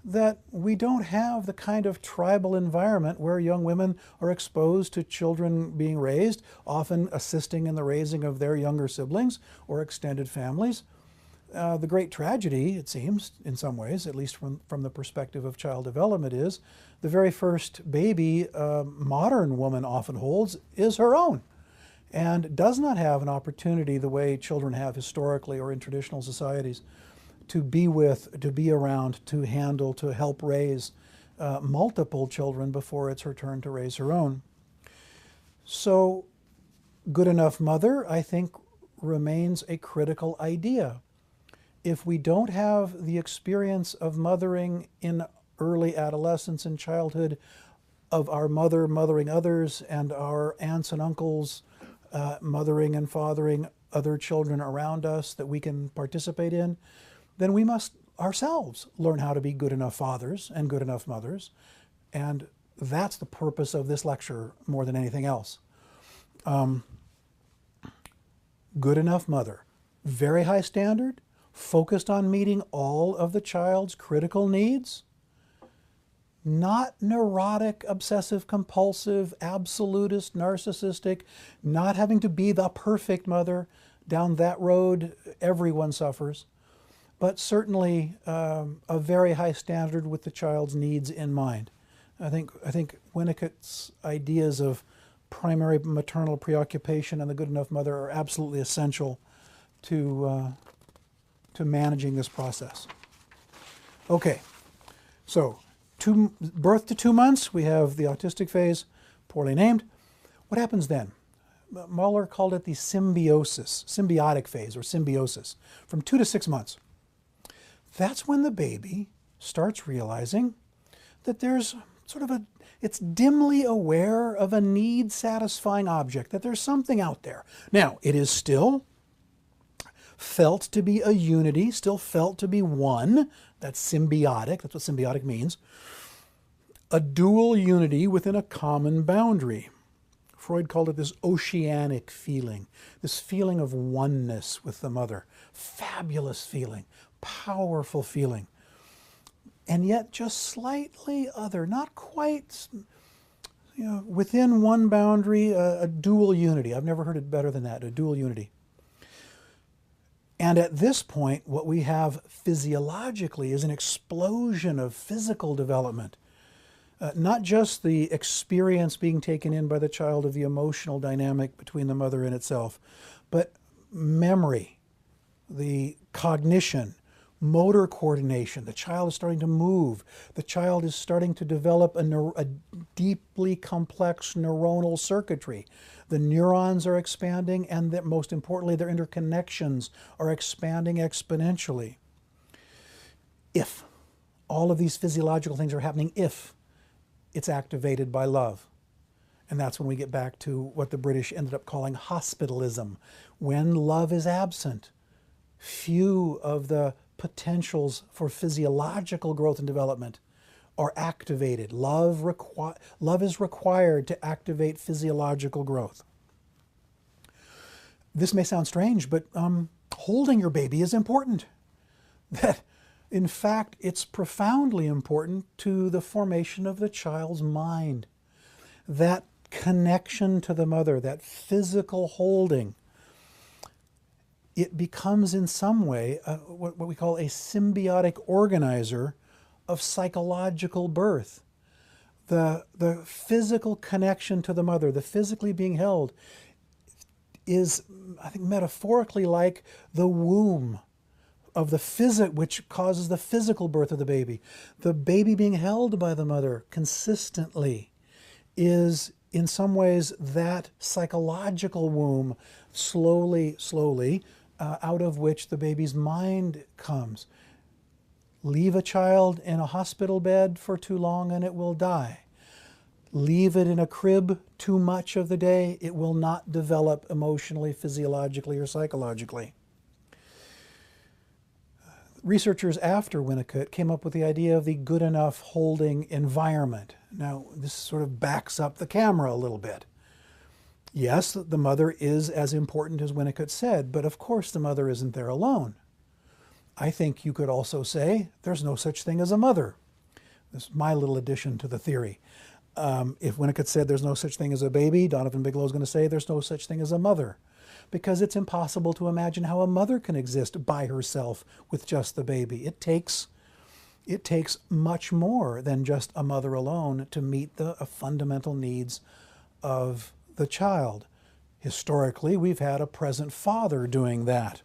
that we don't have the kind of tribal environment where young women are exposed to children being raised, often assisting in the raising of their younger siblings or extended families. The great tragedy, it seems, in some ways, at least from the perspective of child development, is the very first baby a modern woman often holds is her own, and does not have an opportunity the way children have historically or in traditional societies to be with, to be around, to handle, to help raise multiple children before it's her turn to raise her own. So, good enough mother, I think, remains a critical idea. If we don't have the experience of mothering in early adolescence and childhood, of our mother mothering others and our aunts and uncles mothering and fathering other children around us that we can participate in, then we must ourselves learn how to be good enough fathers and good enough mothers. And that's the purpose of this lecture more than anything else. Good enough mother. Very high standard, focused on meeting all of the child's critical needs. Not neurotic, obsessive, compulsive, absolutist, narcissistic, not having to be the perfect mother. Down that road, everyone suffers. But certainly a very high standard with the child's needs in mind. I think Winnicott's ideas of primary maternal preoccupation and the good enough mother are absolutely essential to managing this process. Okay, so birth to 2 months, we have the autistic phase, poorly named. What happens then? Mahler called it the symbiotic phase, or symbiosis, from 2 to 6 months. That's when the baby starts realizing that there's it's dimly aware of a need-satisfying object, that there's something out there. Now, it is still felt to be a unity, still felt to be one. That's symbiotic, that's what symbiotic means. A dual unity within a common boundary. Freud called it this oceanic feeling, this feeling of oneness with the mother. Fabulous feeling. Powerful feeling, and yet just slightly other, not quite, within one boundary, a dual unity. I've never heard it better than that, a dual unity. And at this point, what we have physiologically is an explosion of physical development. Not just the experience being taken in by the child of the emotional dynamic between the mother and itself, but memory, the cognition, motor coordination. The child is starting to move. The child is starting to develop a deeply complex neuronal circuitry. The neurons are expanding, and that, most importantly, their interconnections are expanding exponentially. If all of these physiological things are happening, if it's activated by love. And that's when we get back to what the British ended up calling hospitalism. When love is absent, few of the potentials for physiological growth and development are activated. Love is required to activate physiological growth. This may sound strange, but holding your baby is important. That, in fact, it's profoundly important to the formation of the child's mind. That connection to the mother, that physical holding, it becomes in some way what we call a symbiotic organizer of psychological birth. The physical connection to the mother, the physically being held, is, I think, metaphorically like the womb of the which causes the physical birth of the baby. The baby being held by the mother consistently is, in some ways, that psychological womb, slowly, out of which the baby's mind comes. Leave a child in a hospital bed for too long and it will die. Leave it in a crib too much of the day, it will not develop emotionally, physiologically, or psychologically. Researchers after Winnicott came up with the idea of the good enough holding environment. Now, this sort of backs up the camera a little bit. Yes, the mother is as important as Winnicott said, but of course the mother isn't there alone. I think you could also say there's no such thing as a mother. This is my little addition to the theory. If Winnicott said there's no such thing as a baby, Donovan Bigelow is going to say there's no such thing as a mother, because it's impossible to imagine how a mother can exist by herself with just the baby. It takes much more than just a mother alone to meet the fundamental needs of the child. Historically, we've had a present father doing that.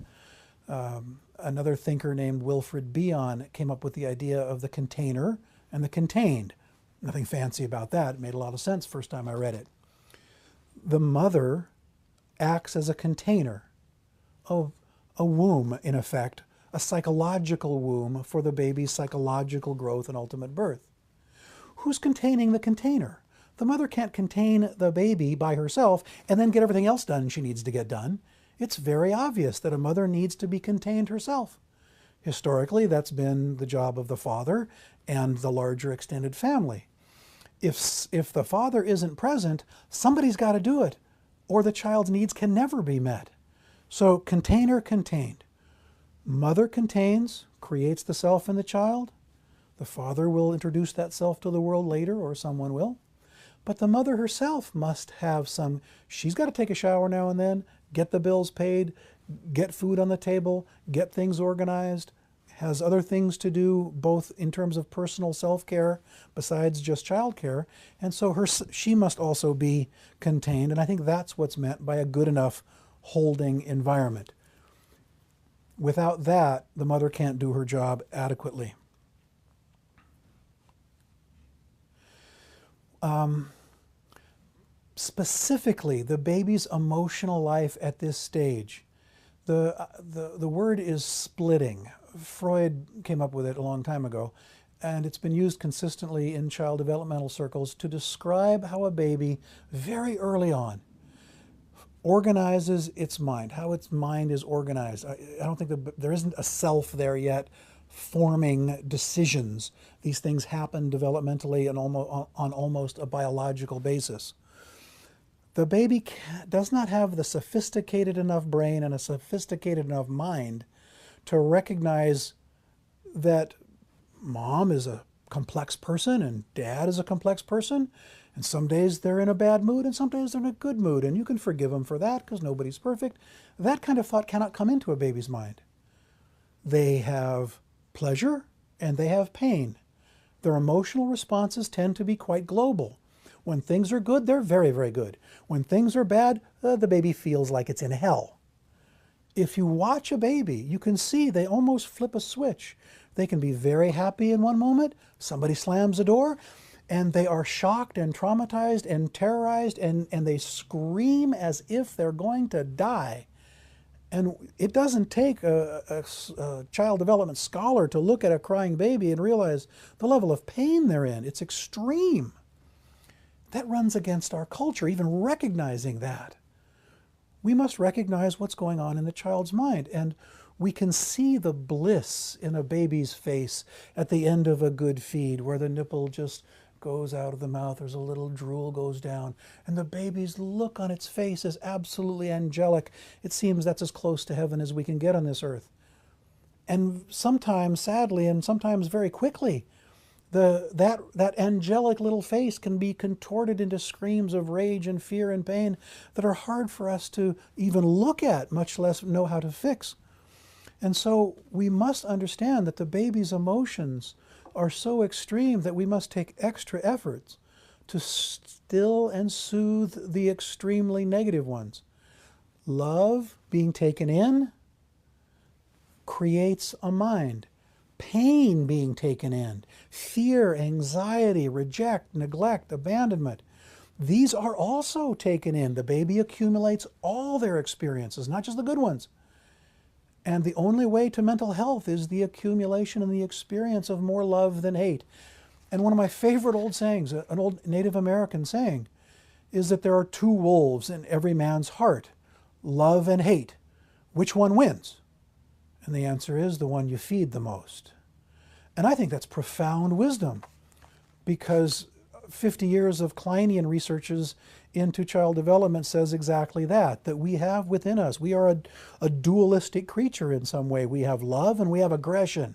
Another thinker named Wilfred Bion came up with the idea of the container and the contained. Nothing fancy about that. It made a lot of sense first time I read it. The mother acts as a container of a womb, in effect, a psychological womb for the baby's psychological growth and ultimate birth. Who's containing the container? The mother can't contain the baby by herself and then get everything else done she needs to get done. It's very obvious that a mother needs to be contained herself. Historically, that's been the job of the father and the larger extended family. If the father isn't present, somebody's got to do it, or the child's needs can never be met. So container, contained. Mother contains, creates the self in the child. The father will introduce that self to the world later, or someone will. But the mother herself must have she's got to take a shower now and then, get the bills paid, get food on the table, get things organized, has other things to do, both in terms of personal self-care besides just childcare. And so she must also be contained. And I think that's what's meant by a good enough holding environment. Without that, the mother can't do her job adequately. Specifically, the baby's emotional life at this stage. The word is splitting. Freud came up with it a long time ago, and it's been used consistently in child developmental circles to describe how a baby, very early on, organizes its mind, how its mind is organized. I don't think there isn't a self there yet forming decisions. These things happen developmentally and on almost a biological basis. The baby does not have the sophisticated enough brain and a sophisticated enough mind to recognize that mom is a complex person and dad is a complex person, and some days they're in a bad mood and some days they're in a good mood, and you can forgive them for that because nobody's perfect. That kind of thought cannot come into a baby's mind. They have pleasure and they have pain. Their emotional responses tend to be quite global. When things are good, they're very, very good. When things are bad, the baby feels like it's in hell. if you watch a baby, you can see they almost flip a switch. They can be very happy in one moment, somebody slams a door, and they are shocked and traumatized and terrorized, and they scream as if they're going to die. And it doesn't take a child development scholar to look at a crying baby and realize the level of pain they're in. It's extreme. That runs against our culture, even recognizing that. We must recognize what's going on in the child's mind. And we can see the bliss in a baby's face at the end of a good feed, where the nipple just goes out of the mouth, there's a little drool goes down, and the baby's look on its face is absolutely angelic. It seems that's as close to heaven as we can get on this earth. And sometimes, sadly, and sometimes very quickly, that angelic little face can be contorted into screams of rage and fear and pain that are hard for us to even look at, much less know how to fix. And so we must understand that the baby's emotions are so extreme that we must take extra efforts to still and soothe the extremely negative ones. Love, being taken in, creates a mind. Pain being taken in, fear, anxiety, reject, neglect, abandonment. These are also taken in. The baby accumulates all their experiences, not just the good ones. And the only way to mental health is the accumulation and the experience of more love than hate. And one of my favorite old sayings, an old Native American saying, is that there are two wolves in every man's heart, love and hate. Which one wins? And the answer is the one you feed the most. And I think that's profound wisdom, because 50 years of Kleinian researches into child development says exactly that we have within us. We are a dualistic creature in some way. We have love and we have aggression.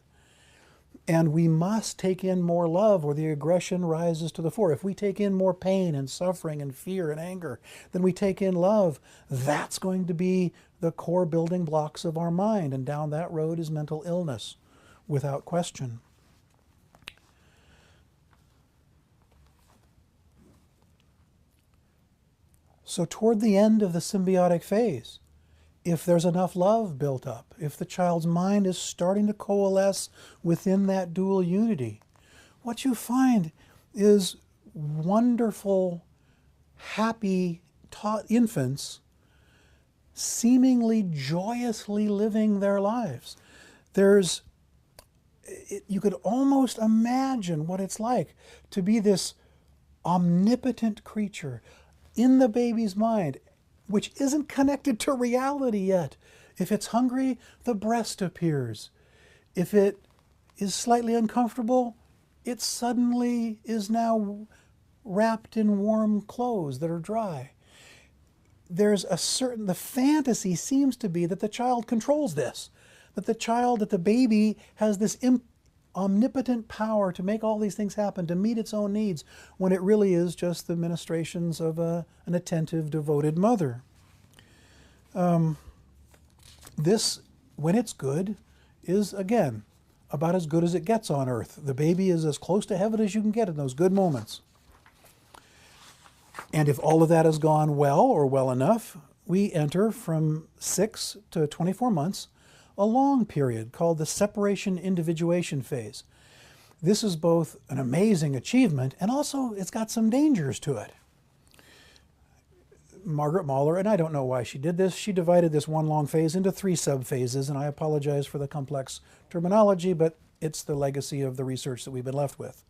And we must take in more love or the aggression rises to the fore. If we take in more pain and suffering and fear and anger, then we take in love. That's going to be the core building blocks of our mind. And down that road is mental illness, without question. So toward the end of the symbiotic phase, if there's enough love built up, if the child's mind is starting to coalesce within that dual unity, what you find is wonderful, happy infants seemingly joyously living their lives. You could almost imagine what it's like to be this omnipotent creature in the baby's mind, which isn't connected to reality yet. If it's hungry, the breast appears. If it is slightly uncomfortable, it suddenly is now wrapped in warm clothes that are dry. The fantasy seems to be that the child controls this, that the baby has this omnipotent power to make all these things happen, to meet its own needs, when it really is just the ministrations of an attentive, devoted mother. This, when it's good, is, again, about as good as it gets on earth. The baby is as close to heaven as you can get in those good moments. And if all of that has gone well or well enough, we enter from 6 to 24 months a long period called the separation individuation phase. This is both an amazing achievement and also it's got some dangers to it. Margaret Mahler, and I don't know why she did this, she divided this one long phase into 3 subphases, and I apologize for the complex terminology, but it's the legacy of the research that we've been left with.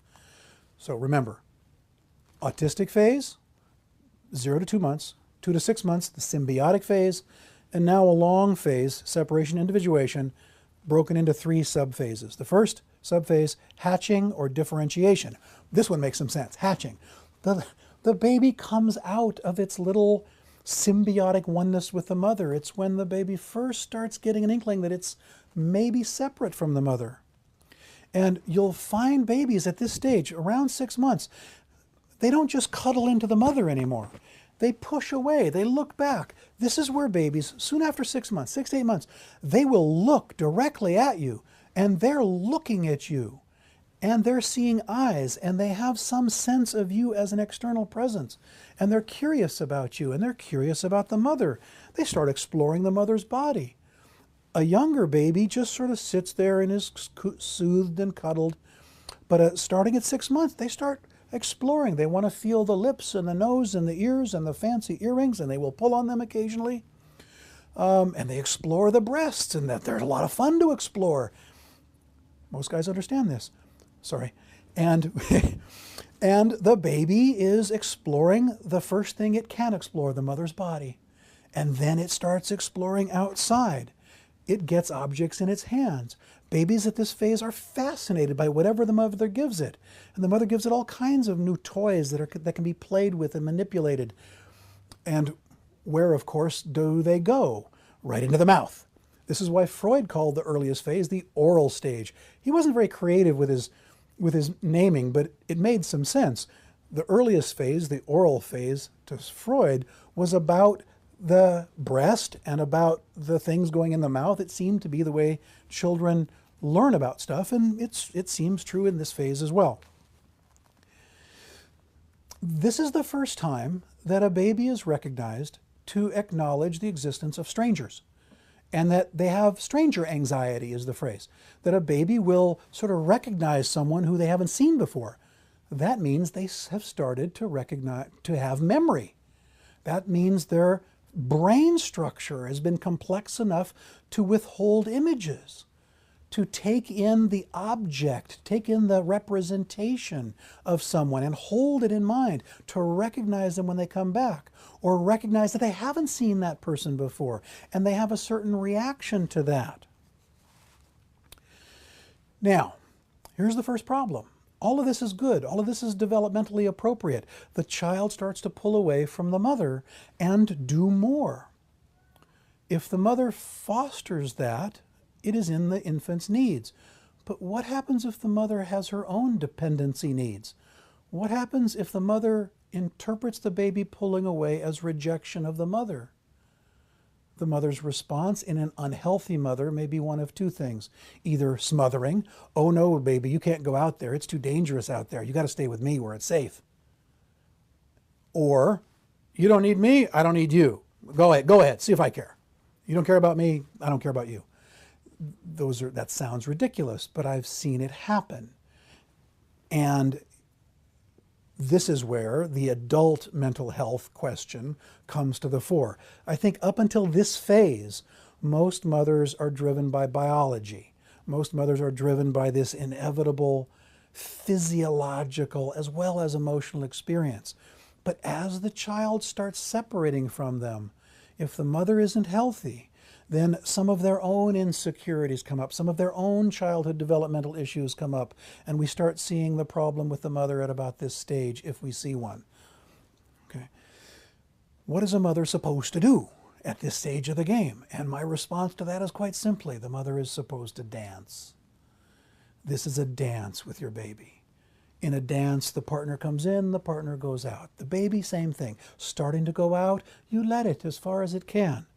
So remember, autistic phase, 0 to 2 months, 2 to 6 months, the symbiotic phase, and now a long phase, separation individuation, broken into 3 subphases. The first subphase, hatching or differentiation. This one makes some sense, hatching. The baby comes out of its little symbiotic oneness with the mother. It's when the baby first starts getting an inkling that it's maybe separate from the mother. And you'll find babies at this stage, around 6 months, they don't just cuddle into the mother anymore. They push away, they look back. This is where babies, soon after 6 months, 6 to 8 months, they will look directly at you, and they're looking at you, and they're seeing eyes, and they have some sense of you as an external presence, and they're curious about you, and they're curious about the mother. They start exploring the mother's body. A younger baby just sort of sits there and is soothed and cuddled. But starting at 6 months, they start exploring. They want to feel the lips and the nose and the ears and the fancy earrings, and they will pull on them occasionally. And they explore the breasts, and that they're a lot of fun to explore. Most guys understand this. Sorry. And and the baby is exploring the first thing it can explore, the mother's body. And then it starts exploring outside. It gets objects in its hands. Babies at this phase are fascinated by whatever the mother gives it. And the mother gives it all kinds of new toys that can be played with and manipulated. And where, of course, do they go? Right into the mouth. This is why Freud called the earliest phase the oral stage. He wasn't very creative with his naming, but it made some sense. The earliest phase, the oral phase, to Freud, was about the breast and about the things going in the mouth. It seemed to be the way children learn about stuff, and it seems true in this phase as well. This is the first time that a baby is recognized to acknowledge the existence of strangers, and that they have stranger anxiety is the phrase, that a baby will sort of recognize someone who they haven't seen before. That means they have started to recognize, to have memory. That means their brain structure has been complex enough to withhold images, to take in the object, take in the representation of someone and hold it in mind, to recognize them when they come back, or recognize that they haven't seen that person before and they have a certain reaction to that. Now, here's the first problem. All of this is good. All of this is developmentally appropriate. The child starts to pull away from the mother and do more. If the mother fosters that, it is in the infant's needs. But what happens if the mother has her own dependency needs? What happens if the mother interprets the baby pulling away as rejection of the mother? The mother's response in an unhealthy mother may be one of two things. Either smothering, oh no, baby, you can't go out there. It's too dangerous out there. You got to stay with me where it's safe. Or, you don't need me, I don't need you. Go ahead, see if I care. You don't care about me, I don't care about you. That sounds ridiculous, but I've seen it happen. And this is where the adult mental health question comes to the fore. I think up until this phase, most mothers are driven by biology. Most mothers are driven by this inevitable physiological as well as emotional experience. But as the child starts separating from them, if the mother isn't healthy, then some of their own insecurities come up, some of their own childhood developmental issues come up, and we start seeing the problem with the mother at about this stage, if we see one. Okay. What is a mother supposed to do at this stage of the game? And my response to that is quite simply, the mother is supposed to dance. This is a dance with your baby. In a dance, the partner comes in, the partner goes out. The baby, same thing. Starting to go out, you let it as far as it can.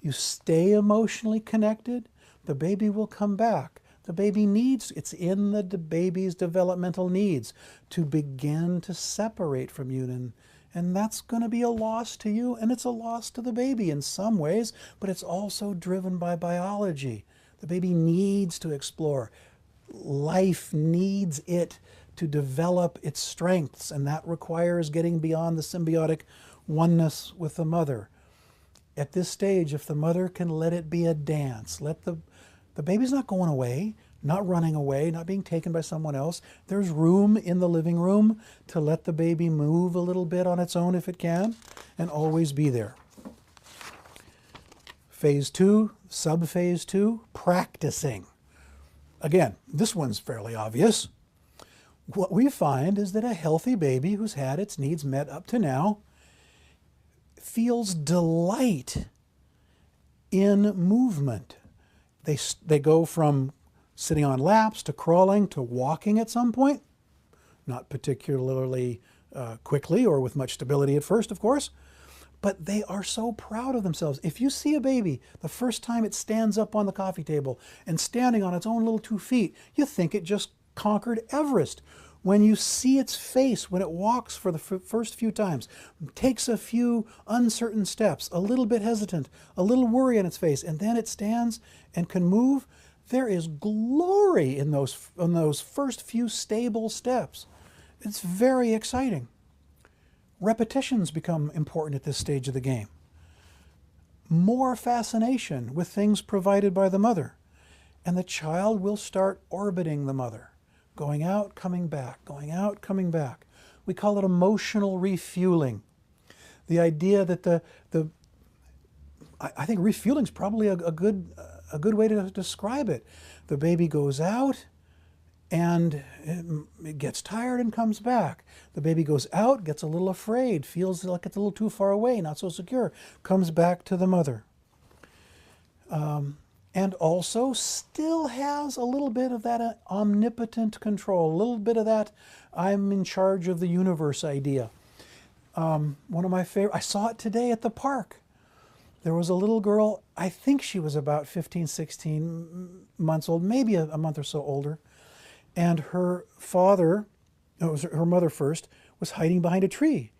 You stay emotionally connected, the baby will come back. The baby needs, it's in the baby's developmental needs to begin to separate from you. And that's going to be a loss to you, and it's a loss to the baby in some ways, but it's also driven by biology. The baby needs to explore. Life needs it to develop its strengths, and that requires getting beyond the symbiotic oneness with the mother. At this stage, if the mother can let it be a dance, let the baby's not going away, not running away, not being taken by someone else. There's room in the living room to let the baby move a little bit on its own if it can, and always be there. Phase 2, sub-phase 2, practicing. Again, this one's fairly obvious. What we find is that a healthy baby who's had its needs met up to now feels delight in movement. They go from sitting on laps to crawling to walking at some point, not particularly quickly or with much stability at first, of course, but they are so proud of themselves. If you see a baby the first time it stands up on the coffee table and standing on its own little 2 feet, you think it just conquered Everest. when you see its face, when it walks for the first few times, takes a few uncertain steps, a little bit hesitant, a little worry on its face, and then it stands and can move, there is glory in those first few stable steps. It's very exciting. Repetitions become important at this stage of the game. More fascination with things provided by the mother, and the child will start orbiting the mother, going out, coming back, going out, coming back. We call it emotional refueling. The idea that I think refueling is probably a good way to describe it. The baby goes out and it gets tired and comes back. The baby goes out, gets a little afraid, feels like it's a little too far away, not so secure, comes back to the mother. And also still has a little bit of that omnipotent control, a little bit of that I'm in charge of the universe idea. One of my favorite, I saw it today at the park. There was a little girl, I think she was about 15, 16 months old, maybe a month or so older. And her father, it was her mother first, was hiding behind a tree.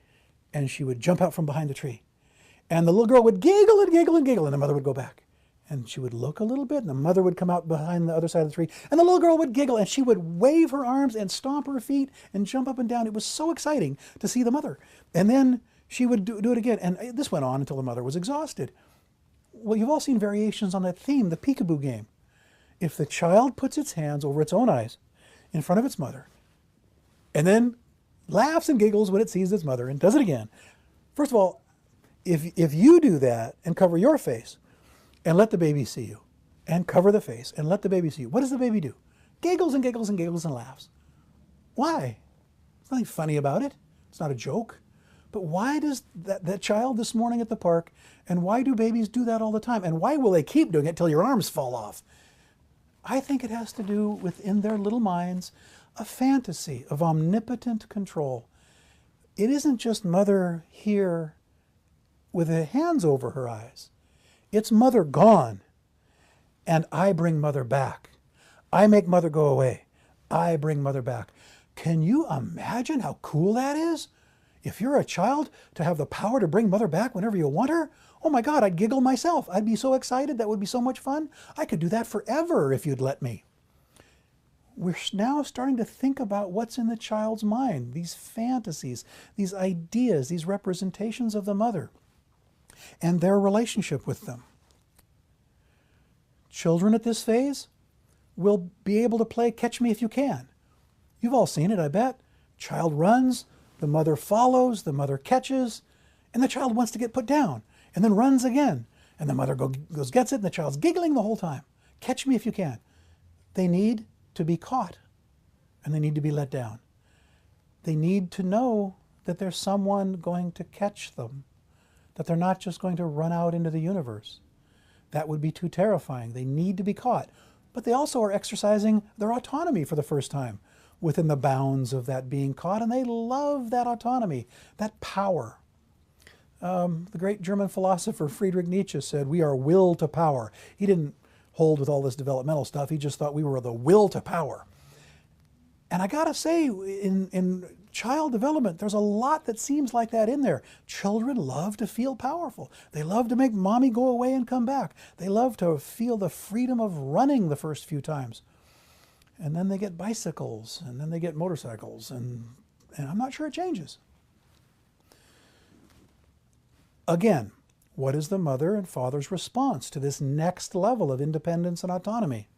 And she would jump out from behind the tree. And the little girl would giggle and giggle and giggle, and the mother would go back. And she would look a little bit, and the mother would come out behind the other side of the tree, and the little girl would giggle, and she would wave her arms and stomp her feet and jump up and down. It was so exciting to see the mother. And then she would do it again. And this went on until the mother was exhausted. Well, you've all seen variations on that theme, the peekaboo game. If the child puts its hands over its own eyes in front of its mother, and then laughs and giggles when it sees its mother and does it again. First of all, if you do that and cover your face and let the baby see you, and cover the face and let the baby see you, what does the baby do? Giggles and giggles and giggles and laughs. Why? There's nothing funny about it. It's not a joke. But why does that child this morning at the park, and why do babies do that all the time? And why will they keep doing it till your arms fall off? I think it has to do with, in their little minds, a fantasy of omnipotent control. It isn't just mother here with her hands over her eyes. It's mother gone, and I bring mother back. I make mother go away. I bring mother back. Can you imagine how cool that is? If you're a child, to have the power to bring mother back whenever you want her, oh my God, I'd giggle myself. I'd be so excited. That would be so much fun. I could do that forever if you'd let me. We're now starting to think about what's in the child's mind, these fantasies, these ideas, these representations of the mother, and their relationship with them. Children at this phase will be able to play catch me if you can. You've all seen it, I bet. Child runs, the mother follows, the mother catches, and the child wants to get put down, and then runs again. And the mother goes, gets it, and the child's giggling the whole time. Catch me if you can. They need to be caught, and they need to be let down. They need to know that there's someone going to catch them, that they're not just going to run out into the universe. That would be too terrifying. They need to be caught. But they also are exercising their autonomy for the first time within the bounds of that being caught, and they love that autonomy, that power. The great German philosopher Friedrich Nietzsche said, we are will to power. He didn't hold with all this developmental stuff. He just thought we were the will to power. And I gotta say, in child development, there's a lot that seems like that in there. Children love to feel powerful. They love to make mommy go away and come back. They love to feel the freedom of running the first few times. And then they get bicycles, and then they get motorcycles, and I'm not sure it changes. Again, what is the mother and father's response to this next level of independence and autonomy?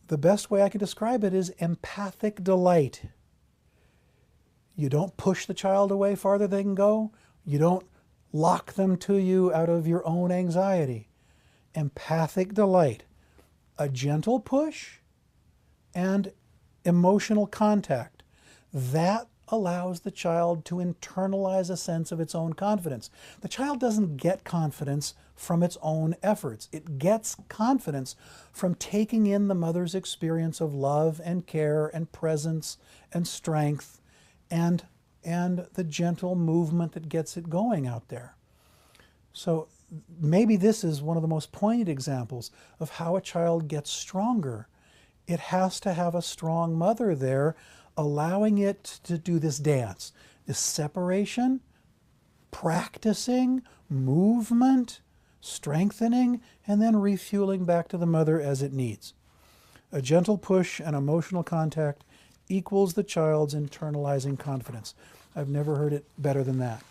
The best way I can describe it is empathic delight. You don't push the child away farther than they can go. You don't lock them to you out of your own anxiety. Empathic delight. A gentle push and emotional contact. That allows the child to internalize a sense of its own confidence. The child doesn't get confidence from its own efforts. It gets confidence from taking in the mother's experience of love and care and presence and strength and the gentle movement that gets it going out there. So maybe this is one of the most poignant examples of how a child gets stronger. It has to have a strong mother there allowing it to do this dance, this separation, practicing, movement, strengthening, and then refueling back to the mother as it needs. A gentle push and emotional contact equals the child's internalizing confidence. I've never heard it better than that.